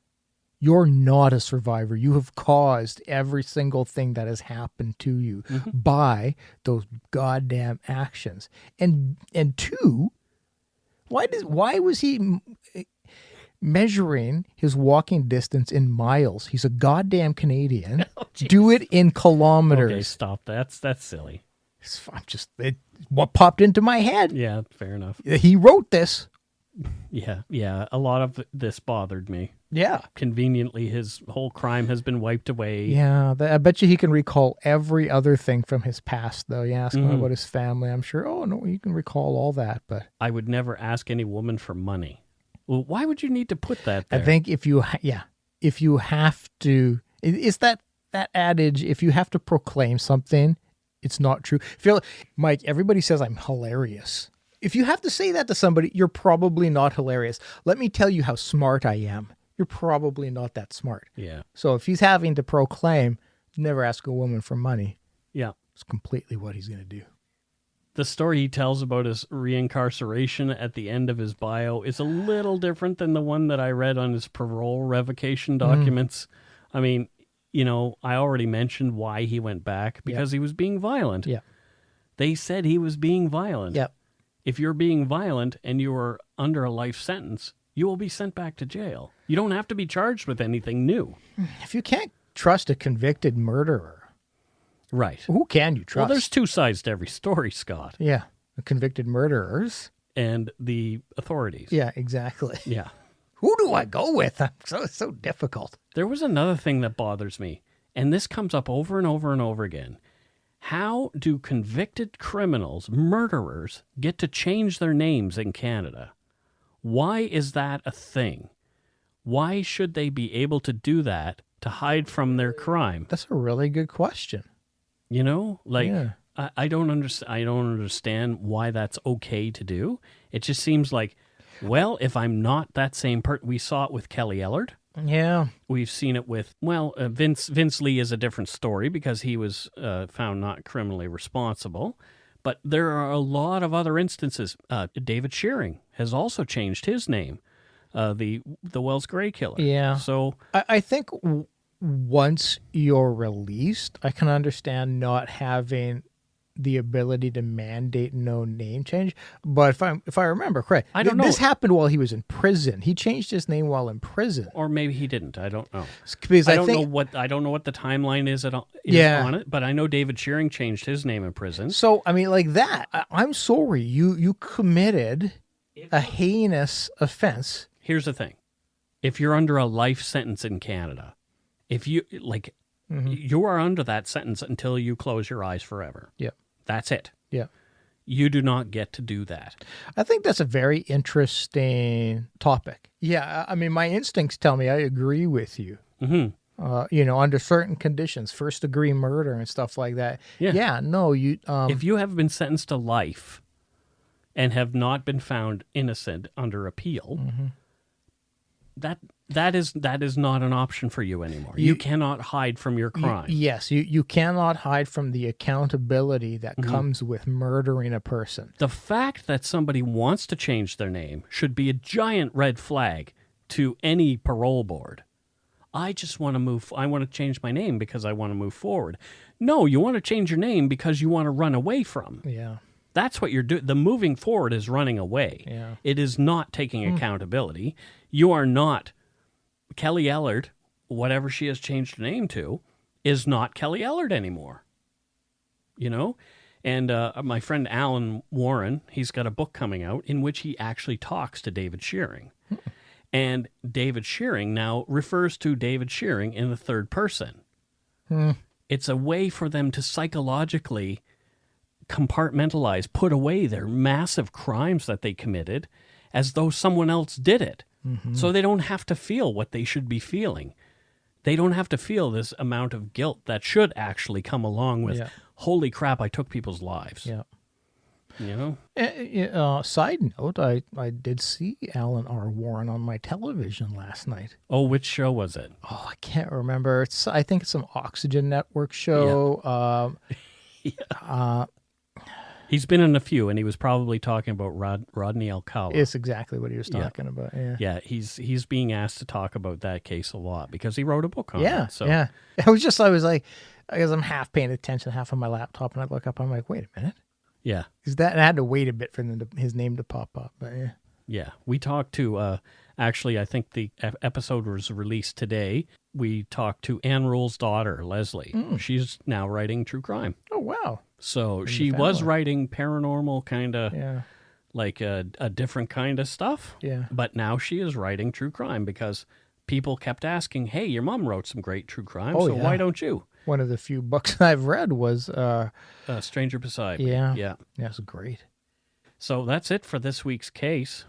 You're not a survivor. You have caused every single thing that has happened to you by those goddamn actions. And two, why was he measuring his walking distance in miles? He's a goddamn Canadian. Do it in kilometers. Okay, stop. That's silly. What popped into my head. Yeah, fair enough. He wrote this. Yeah. A lot of this bothered me. Yeah. Conveniently, his whole crime has been wiped away. Yeah, I bet you he can recall every other thing from his past, though. You ask him about his family, I'm sure, oh, no, you can recall all that. But I would never ask any woman for money. Well, why would you need to put that there? I think if you have to, it's that adage, if you have to proclaim something, it's not true. Mike, everybody says I'm hilarious. If you have to say that to somebody, you're probably not hilarious. Let me tell you how smart I am. You're probably not that smart. Yeah. So if he's having to proclaim, never ask a woman for money. Yeah. It's completely what he's going to do. The story he tells about his reincarceration at the end of his bio is a little different than the one that I read on his parole revocation documents. I mean, I already mentioned why he went back, because he was being violent. Yeah. They said he was being violent. Yep. If you're being violent and you are under a life sentence, you will be sent back to jail. You don't have to be charged with anything new. If you can't trust a convicted murderer, right? Who can you trust? Well, there's two sides to every story, Scott. Yeah, the convicted murderers and the authorities. Yeah, exactly. Yeah. Who do I go with? It's so difficult. There was another thing that bothers me, and this comes up over and over and over again. How do convicted criminals, murderers, get to change their names in Canada? Why is that a thing? Why should they be able to do that to hide from their crime? That's a really good question. I don't understand. I don't understand why that's okay to do. It just seems like, well, if I'm not that same person, we saw it with Kelly Ellard. Yeah. We've seen it with, Vince Lee is a different story because he was found not criminally responsible. But there are a lot of other instances. David Shearing has also changed his name, the Wells Gray killer. Yeah. So I think once you're released, I can understand not having the ability to mandate no name change. But if I remember correct, I don't know. This happened while he was in prison. He changed his name while in prison, or maybe he didn't. I don't know. Because I don't know what the timeline is on it. But I know David Shearing changed his name in prison. So I mean, like that. I'm sorry, you committed a heinous offense. Here's the thing: if you're under a life sentence in Canada, if you you are under that sentence until you close your eyes forever. Yeah. That's it. Yeah. You do not get to do that. I think that's a very interesting topic. Yeah. I mean, my instincts tell me I agree with you. Mm-hmm. Under certain conditions, first degree murder and stuff like that. Yeah. Yeah. No, you. If you have been sentenced to life and have not been found innocent under appeal, that is not an option for you anymore. You cannot hide from your crime. Yes, you cannot hide from the accountability that comes with murdering a person. The fact that somebody wants to change their name should be a giant red flag to any parole board. I just want to I want to change my name because I want to move forward. No, you want to change your name because you want to run away from. Yeah. That's what you're doing. The moving forward is running away. Yeah. It is not taking accountability. You are not Kelly Ellard, whatever she has changed her name to, is not Kelly Ellard anymore. And my friend Alan Warren, he's got a book coming out in which he actually talks to David Shearing. And David Shearing now refers to David Shearing in the third person. It's a way for them to psychologically compartmentalize, put away their massive crimes that they committed as though someone else did it. So they don't have to feel what they should be feeling. They don't have to feel this amount of guilt that should actually come along with, holy crap, I took people's lives. Yeah. Side note, I did see Alan R. Warren on my television last night. Oh, which show was it? Oh, I can't remember. I think it's some Oxygen Network show. He's been in a few, and he was probably talking about Rodney Alcala. It's exactly what he was talking about. Yeah. Yeah, he's being asked to talk about that case a lot because he wrote a book on Yeah. it. So. Yeah. I was like, because I'm half paying attention, half on my laptop, and I look up, I'm like, wait a minute. Yeah. Is that? And I had to wait a bit for his name to pop up. But yeah. Yeah. We talked to, actually, I think the episode was released today. We talked to Anne Rule's daughter, Leslie. She's now writing true crime. Oh, wow. So she was writing paranormal kind of, like a different kind of stuff. Yeah. But now she is writing true crime because people kept asking, hey, your mom wrote some great true crime, why don't you? One of the few books I've read was... Stranger Beside Me. Yeah. Yeah. That's great. So that's it for this week's case.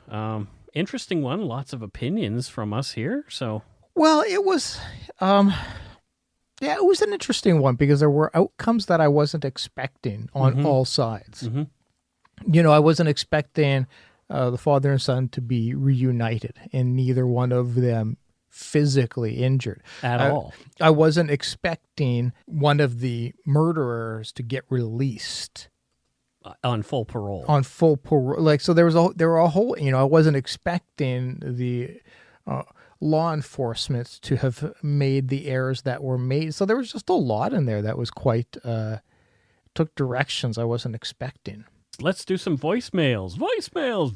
Interesting one. Lots of opinions from us here. So... Well, it was... it was an interesting one because there were outcomes that I wasn't expecting on all sides. Mm-hmm. I wasn't expecting the father and son to be reunited and neither one of them physically injured. At all. I wasn't expecting one of the murderers to get released. On full parole. On full parole. Like, so there were a whole, I wasn't expecting the... law enforcement to have made the errors that were made. So there was just a lot in there that was quite, took directions I wasn't expecting. Let's do some voicemails. Voicemails.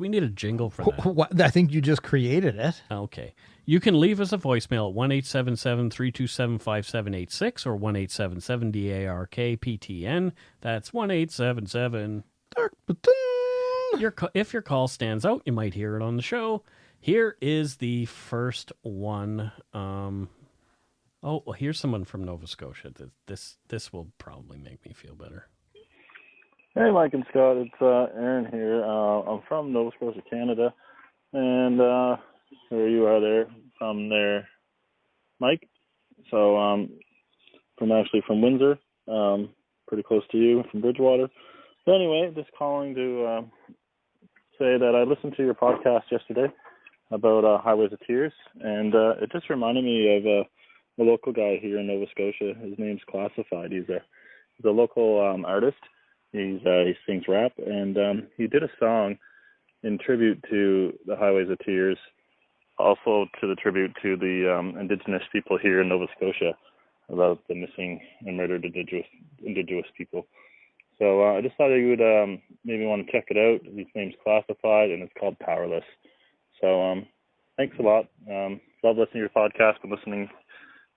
We need a jingle for that. I think you just created it. Okay. You can leave us a voicemail at 1-877-327-5786 or 1-877-DARK-PTN. That's 1-877... If your call stands out, you might hear it on the show. Here is the first one. Here's someone from Nova Scotia. This will probably make me feel better. Hey, Mike and Scott. It's Aaron here. I'm from Nova Scotia, Canada. And where you are there, from there, Mike. So actually from Windsor, pretty close to you, from Bridgewater. So anyway, just calling to say that I listened to your podcast yesterday about Highways of Tears, and it just reminded me of a local guy here in Nova Scotia. His name's Classified. He's a local artist. He sings rap, and he did a song in tribute to the Highways of Tears, also to the tribute to the Indigenous people here in Nova Scotia, about the missing and murdered Indigenous people. So I just thought you would maybe want to check it out. His name's Classified, and it's called Powerless. So thanks a lot. Love listening to your podcast. Been listening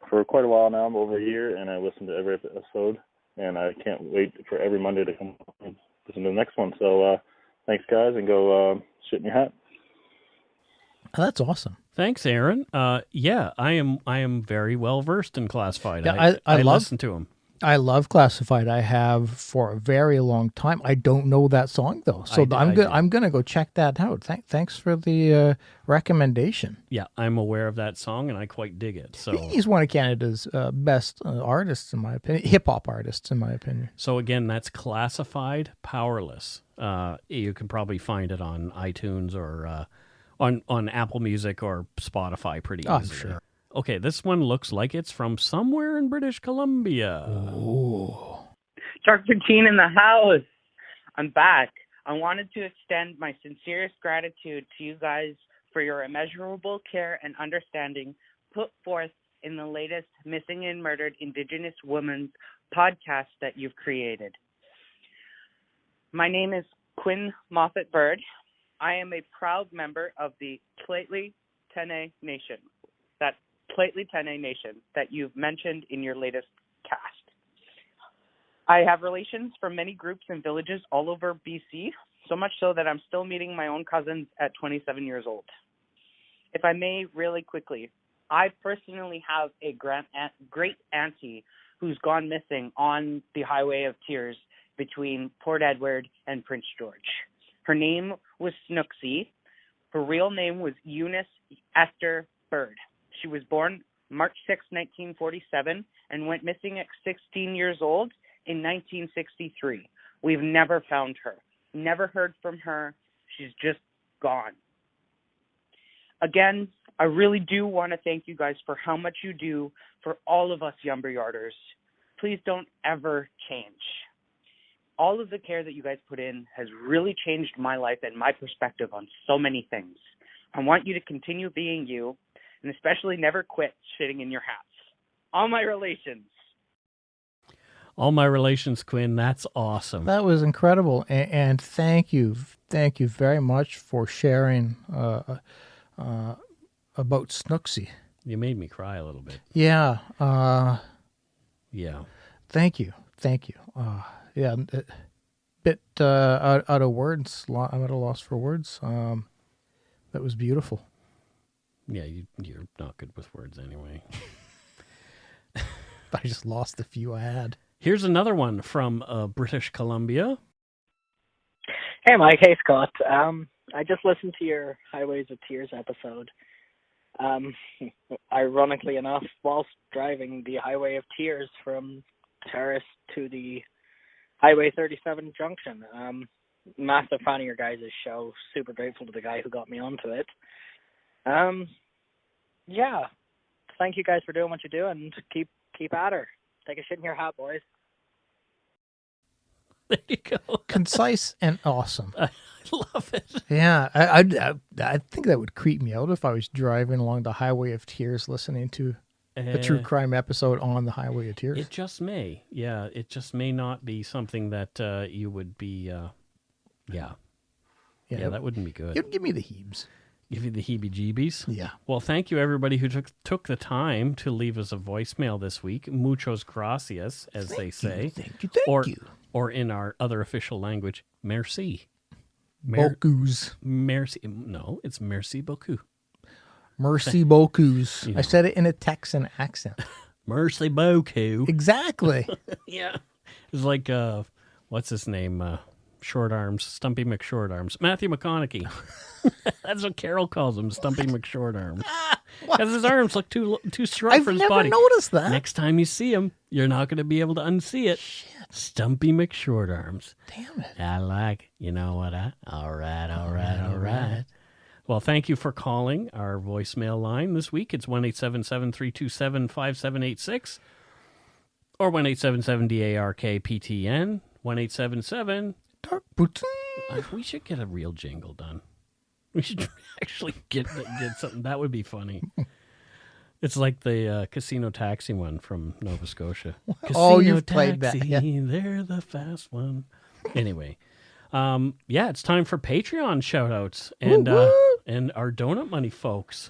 for quite a while now. I'm over a year, and I listen to every episode. And I can't wait for every Monday to come and listen to the next one. So thanks, guys, and go shit in your hat. Oh, that's awesome. Thanks, Aaron. I am very well versed in Classified. Yeah, I listen to him. I love Classified. I have for a very long time. I don't know that song though, so I'm gonna go check that out. Thanks for the recommendation. Yeah, I'm aware of that song and I quite dig it. So he's one of Canada's best artists, in my opinion, hip hop artists, in my opinion. So again, that's Classified, Powerless. You can probably find it on iTunes or on Apple Music or Spotify pretty easily. I'm sure. Okay, this one looks like it's from somewhere in British Columbia. Ooh. Dark Poutine in the house. I'm back. I wanted to extend my sincerest gratitude to you guys for your immeasurable care and understanding put forth in the latest Missing and Murdered Indigenous Women's podcast that you've created. My name is Quinn Moffat-Bird. I am a proud member of the Tlaitli Tene Nation. That Tlaitli Tene Nation that you've mentioned in your latest cast. I have relations from many groups and villages all over BC, so much so that I'm still meeting my own cousins at 27 years old. If I may, really quickly, I personally have a great auntie who's gone missing on the Highway of Tears between Port Edward and Prince George. Her name was Snooksy. Her real name was Eunice Esther Bird. She was born March 6, 1947, and went missing at 16 years old in 1963. We've never found her, never heard from her. She's just gone. Again, I really do want to thank you guys for how much you do for all of us Yumber Yarders. Please don't ever change. all of the care that you guys put in has really changed my life and my perspective on so many things. I want you to continue being you, and especially never quit shitting in your hats. All my relations. All my relations, Quinn. That's awesome. That was incredible, and thank you very much for sharing about Snooksy. You made me cry a little bit. Yeah. Yeah. Thank you. Yeah, a bit out of words. I'm at a loss for words. That was beautiful. Yeah, you're not good with words anyway. I just lost the few I had. Here's another one from British Columbia. Hey, Mike. Hey, Scott. I just listened to your Highways of Tears episode. Ironically enough, whilst driving the Highway of Tears from Terrace to the Highway 37 junction. Massive fan of your guys' show. Super grateful to the guy who got me onto it. Yeah. Thank you guys for doing what you do, and keep at her. Take a shit in your hat, boys. There you go. Concise and awesome. I love it. Yeah, I think that would creep me out if I was driving along the Highway of Tears listening to a true crime episode on the Highway of Tears. It just may. Yeah, it just may not be something that you would be, yeah, that wouldn't be good. It'd give me the heebs. Give you the heebie-jeebies? Yeah. Well, thank you, everybody who took the time to leave us a voicemail this week. Muchos gracias, as they say. Thank you. Or in our other official language, merci. Beaucoup. Merci. No, it's merci beaucoup. Merci beaucoup. You know. I said it in a Texan accent. Merci beaucoup. Exactly. Yeah. It's like, what's his name? Short Arms, Stumpy McShort-Arms. Matthew McConaughey. That's what Carol calls him, Stumpy McShort-Arms. Because his arms look too short for his body. I've never noticed that. Next time you see him, you're not going to be able to unsee it. Shit. Stumpy McShort-Arms. Damn it. I like, you know what all right. Well, thank you for calling our voicemail line this week. It's 1-877-327-5786 or 1-877-DARK-PTN, 1-877... Dark Boots. We should get a real jingle done. We should actually get something. That would be funny. It's like the Casino Taxi one from Nova Scotia. Oh, Casino you've played Taxi, that. Yeah. They're the fast one. Anyway, it's time for Patreon shout-outs and our donut money folks.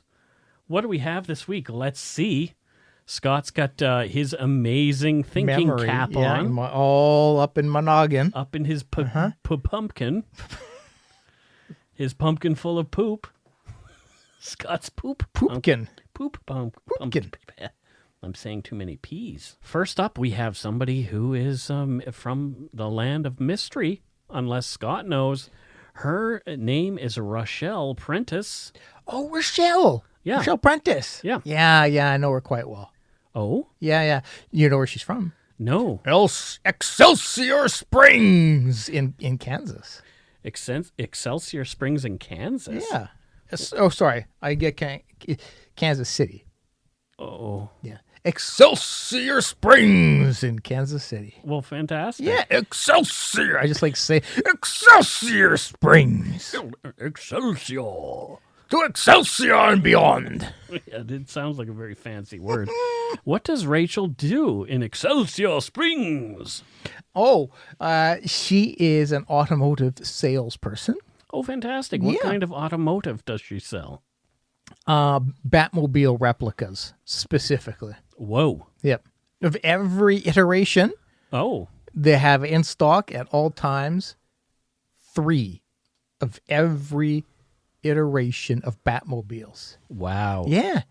What do we have this week? Let's see. Scott's got his amazing thinking Memory, cap yeah, on. all up in my noggin. Up in his pumpkin. His pumpkin full of poop. Scott's poop. Poopkin. Pumpkin. I'm saying too many P's. First up, we have somebody who is from the land of mystery, unless Scott knows. Her name is Rochelle Prentice. Oh, Rochelle. Yeah. Rochelle Prentice. Yeah. Yeah, I know her quite well. Oh? Yeah. You know where she's from? No. Excelsior Springs in Kansas. Excelsior Springs in Kansas? Yeah. Oh, sorry. I get Kansas City. Oh. Yeah. Excelsior Springs in Kansas City. Well, fantastic. Yeah, Excelsior. I just like to say Excelsior Springs. Excelsior. To Excelsior and beyond. Yeah, it sounds like a very fancy word. What does Rachel do in Excelsior Springs? Oh, she is an automotive salesperson. Oh, fantastic. What kind of automotive does she sell? Batmobile replicas, specifically. Whoa. Yep. Of every iteration. Oh. They have in stock at all times 3 of every iteration of Batmobiles. Wow. Yeah.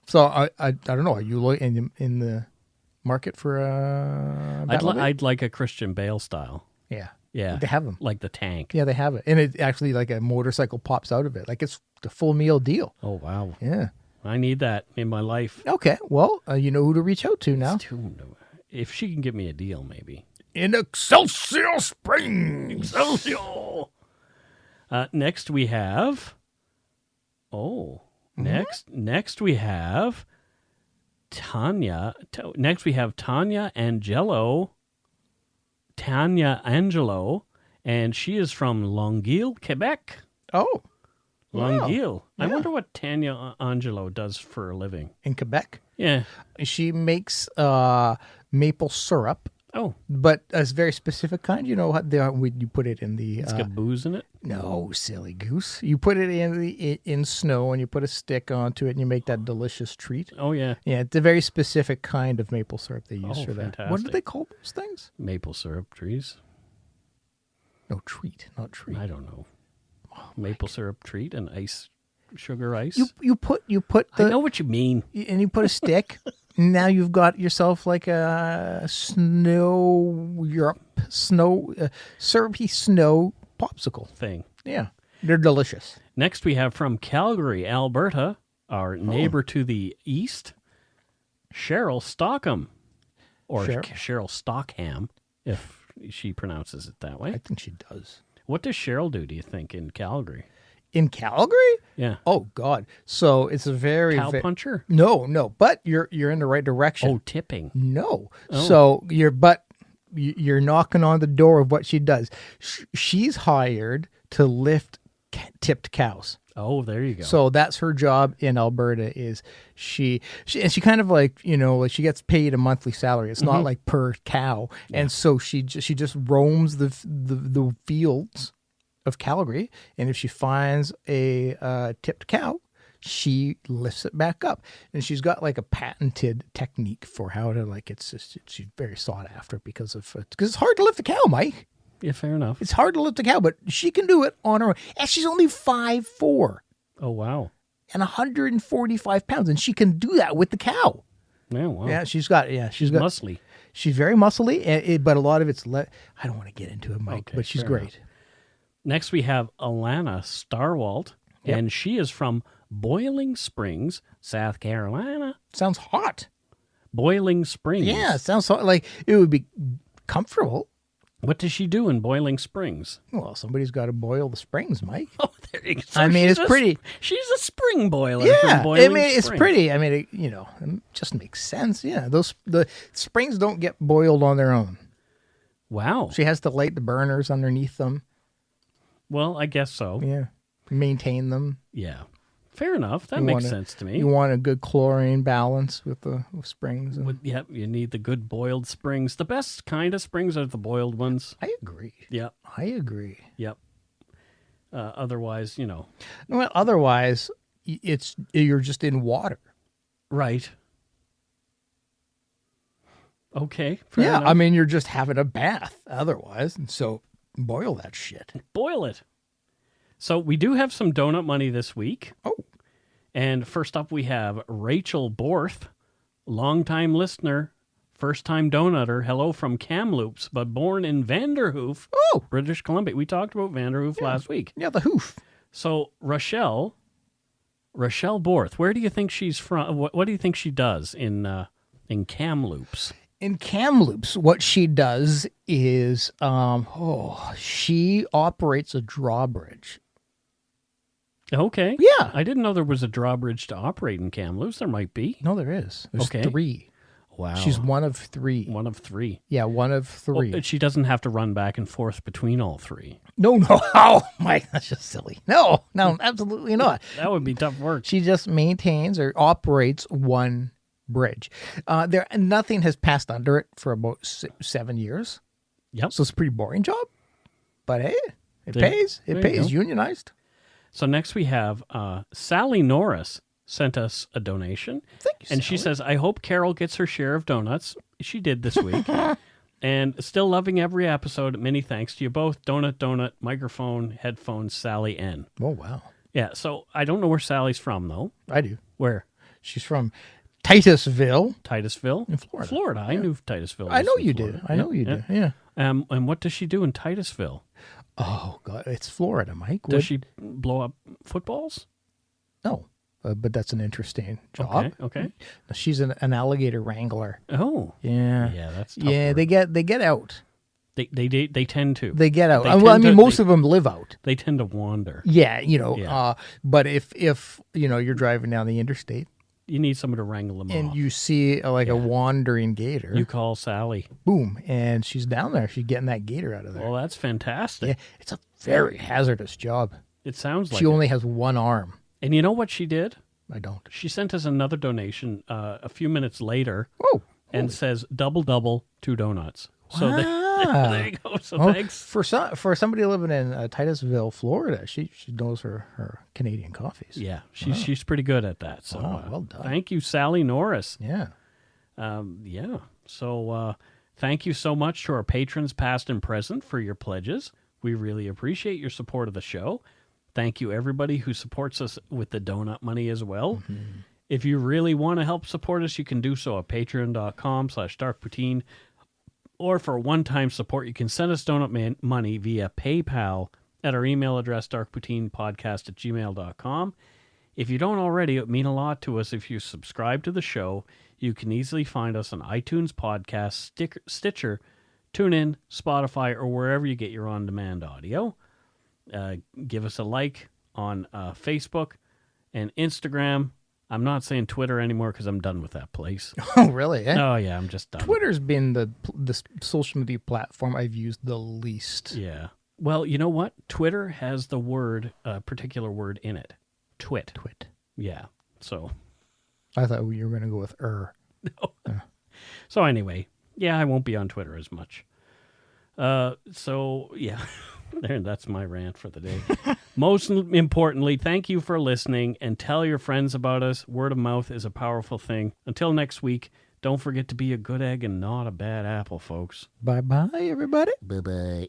So I don't know. Are you in the market for a Batmobile? I'd like a Christian Bale style. Yeah. They have them. Like the tank. Yeah, they have it. And it actually like a motorcycle pops out of it. Like it's the full meal deal. Oh, wow. Yeah. I need that in my life. Okay. Well, you know who to reach out to now. If she can give me a deal, maybe. In Excelsior Springs. Excelsior. Next we have. Next we have Tanya. Next we have Tanya Angelo Tanya Angelo, and she is from Longueuil, Quebec. Oh. Longueuil. Yeah. I wonder what Tanya Angelo does for a living. In Quebec? Yeah. She makes maple syrup. Oh. But a very specific kind. You know what? You put it in the... It's got booze in it? No, silly goose. You put it in snow and you put a stick onto it and you make that delicious treat. Oh, yeah. Yeah, it's a very specific kind of maple syrup they use for that. Fantastic. What do they call those things? Maple syrup trees? No, treat, not treat. I don't know. Maple syrup treat and sugar ice? You put I know what you mean. And you put a stick. Now you've got yourself like a syrupy snow popsicle Thing. Yeah, they're delicious. Next we have from Calgary, Alberta, our neighbor to the east, Cheryl Stockham, or Cheryl Stockham, if she pronounces it that way. I think she does. What does Cheryl do you think, in Calgary? In Calgary? Yeah. Oh God. So it's a very Cow puncher? No. But you're in the right direction. Oh, tipping. No. Oh. So you're knocking on the door of what she does. She's hired to lift tipped cows. Oh, there you go. So that's her job in Alberta. Is she kind of like, she gets paid a monthly salary. It's not like per cow, and so she just roams the fields of Calgary, and if she finds a tipped cow, she lifts it back up, and she's got like a patented technique for how to she's very sought after because it's hard to lift a cow, Mike. Yeah, fair enough. It's hard to lift a cow, but she can do it on her own. And she's only 5'4". Oh, wow. And 145 pounds, and she can do that with the cow. Yeah, wow. Yeah, she's got muscly. She's very muscly, but a lot of it's I don't want to get into it, Mike, but she's great. Enough. Next, we have Alana Starwalt, and she is from Boiling Springs, South Carolina. Sounds hot. Boiling Springs. Yeah, it sounds like it would be comfortable. What does she do in Boiling Springs? Well, somebody's got to boil the springs, Mike. Oh, there you go. So it's pretty. She's a spring boiler. Yeah, from Boiling it's Springs. pretty. It just makes sense. Yeah, the springs don't get boiled on their own. Wow. She has to light the burners underneath them. Well, I guess so. Yeah, maintain them. Yeah. Fair enough. That makes sense to me. You want a good chlorine balance with the springs. Yep, you need the good boiled springs. The best kind of springs are the boiled ones. I agree. Yep. I agree. Yep. Otherwise, Well, otherwise, you're just in water. Right. Okay. Fair Yeah, enough. you're just having a bath otherwise, and so boil that shit. Boil it. So we do have some donut money this week. Oh. And first up we have Rachel Borth, longtime listener, first-time donutter. Hello from Kamloops, but born in Vanderhoof, British Columbia. We talked about Vanderhoof last week. Yeah, the hoof. So Rochelle Borth, where do you think she's from? What do you think she does in Kamloops? In Kamloops, what she does is, she operates a drawbridge. Okay. Yeah. I didn't know there was a drawbridge to operate in Kamloops. There might be. No, there is. There's Okay. 3. Wow. She's one of 3. One of 3. Yeah, one of 3. Well, she doesn't have to run back and forth between all 3. No. Oh, Mike, that's just silly. No, absolutely not. That would be tough work. She just maintains or operates one bridge. Nothing has passed under it for about 7 years. Yep. So it's a pretty boring job. But hey, it There- pays. It there you pays. go. Unionized. So next we have Sally Norris sent us a donation. Thank you, And she says, I hope Carol gets her share of donuts. She did this week. And still loving every episode. Many thanks to you both. Donut, microphone, headphones, Sally N. Oh, wow. Yeah, so I don't know where Sally's from, though. I do. Where? She's from Titusville. Titusville? In Florida. Florida. I knew Titusville. I know was in you Florida. do. I know you do. Yeah. And what does she do in Titusville? Oh, God. It's Florida, Mike. Does she blow up footballs? No. But that's an interesting job. Okay. She's an alligator wrangler. Oh. Yeah. Yeah, that's tough Yeah, work. they get out. They tend to. They get out. They Well, I tend mean, to- most of them live out. They tend to wander. Yeah, Yeah. but if you're driving down the interstate You need someone to wrangle them And off. you see a wandering gator. You call Sally. Boom. And she's down there. She's getting that gator out of there. Well, that's fantastic. Yeah, it's a very hazardous job. It sounds like she only has one arm. And you know what she did? I don't. She sent us another donation a few minutes later and holy. says, double, 2 donuts. So there you go. So thanks. For somebody living in Titusville, Florida, she knows her Canadian coffees. Yeah, she's pretty good at that. So well done. Thank you, Sally Norris. Yeah. Yeah. So thank you so much to our patrons, past and present, for your pledges. We really appreciate your support of the show. Thank you, everybody who supports us with the donut money as well. Mm-hmm. If you really want to help support us, you can do so at patreon.com/darkpoutine. Or for one-time support, you can send us donut money via PayPal at our email address, darkpoutinepodcast@gmail.com. If you don't already, it would mean a lot to us if you subscribe to the show. You can easily find us on iTunes Podcast, Stitcher, TuneIn, Spotify, or wherever you get your on-demand audio. Give us a like on Facebook and Instagram. I'm not saying Twitter anymore because I'm done with that place. Oh, really? Eh? Oh, yeah, I'm just done. Twitter's been the social media platform I've used the least. Yeah. Well, you know what? Twitter has the word, particular word in it. Twit. Yeah. So. I thought you were going to go with No. So anyway, yeah, I won't be on Twitter as much. So, yeah. There, that's my rant for the day. Most importantly, thank you for listening and tell your friends about us. Word of mouth is a powerful thing. Until next week, don't forget to be a good egg and not a bad apple, folks. Bye-bye, everybody. Bye-bye.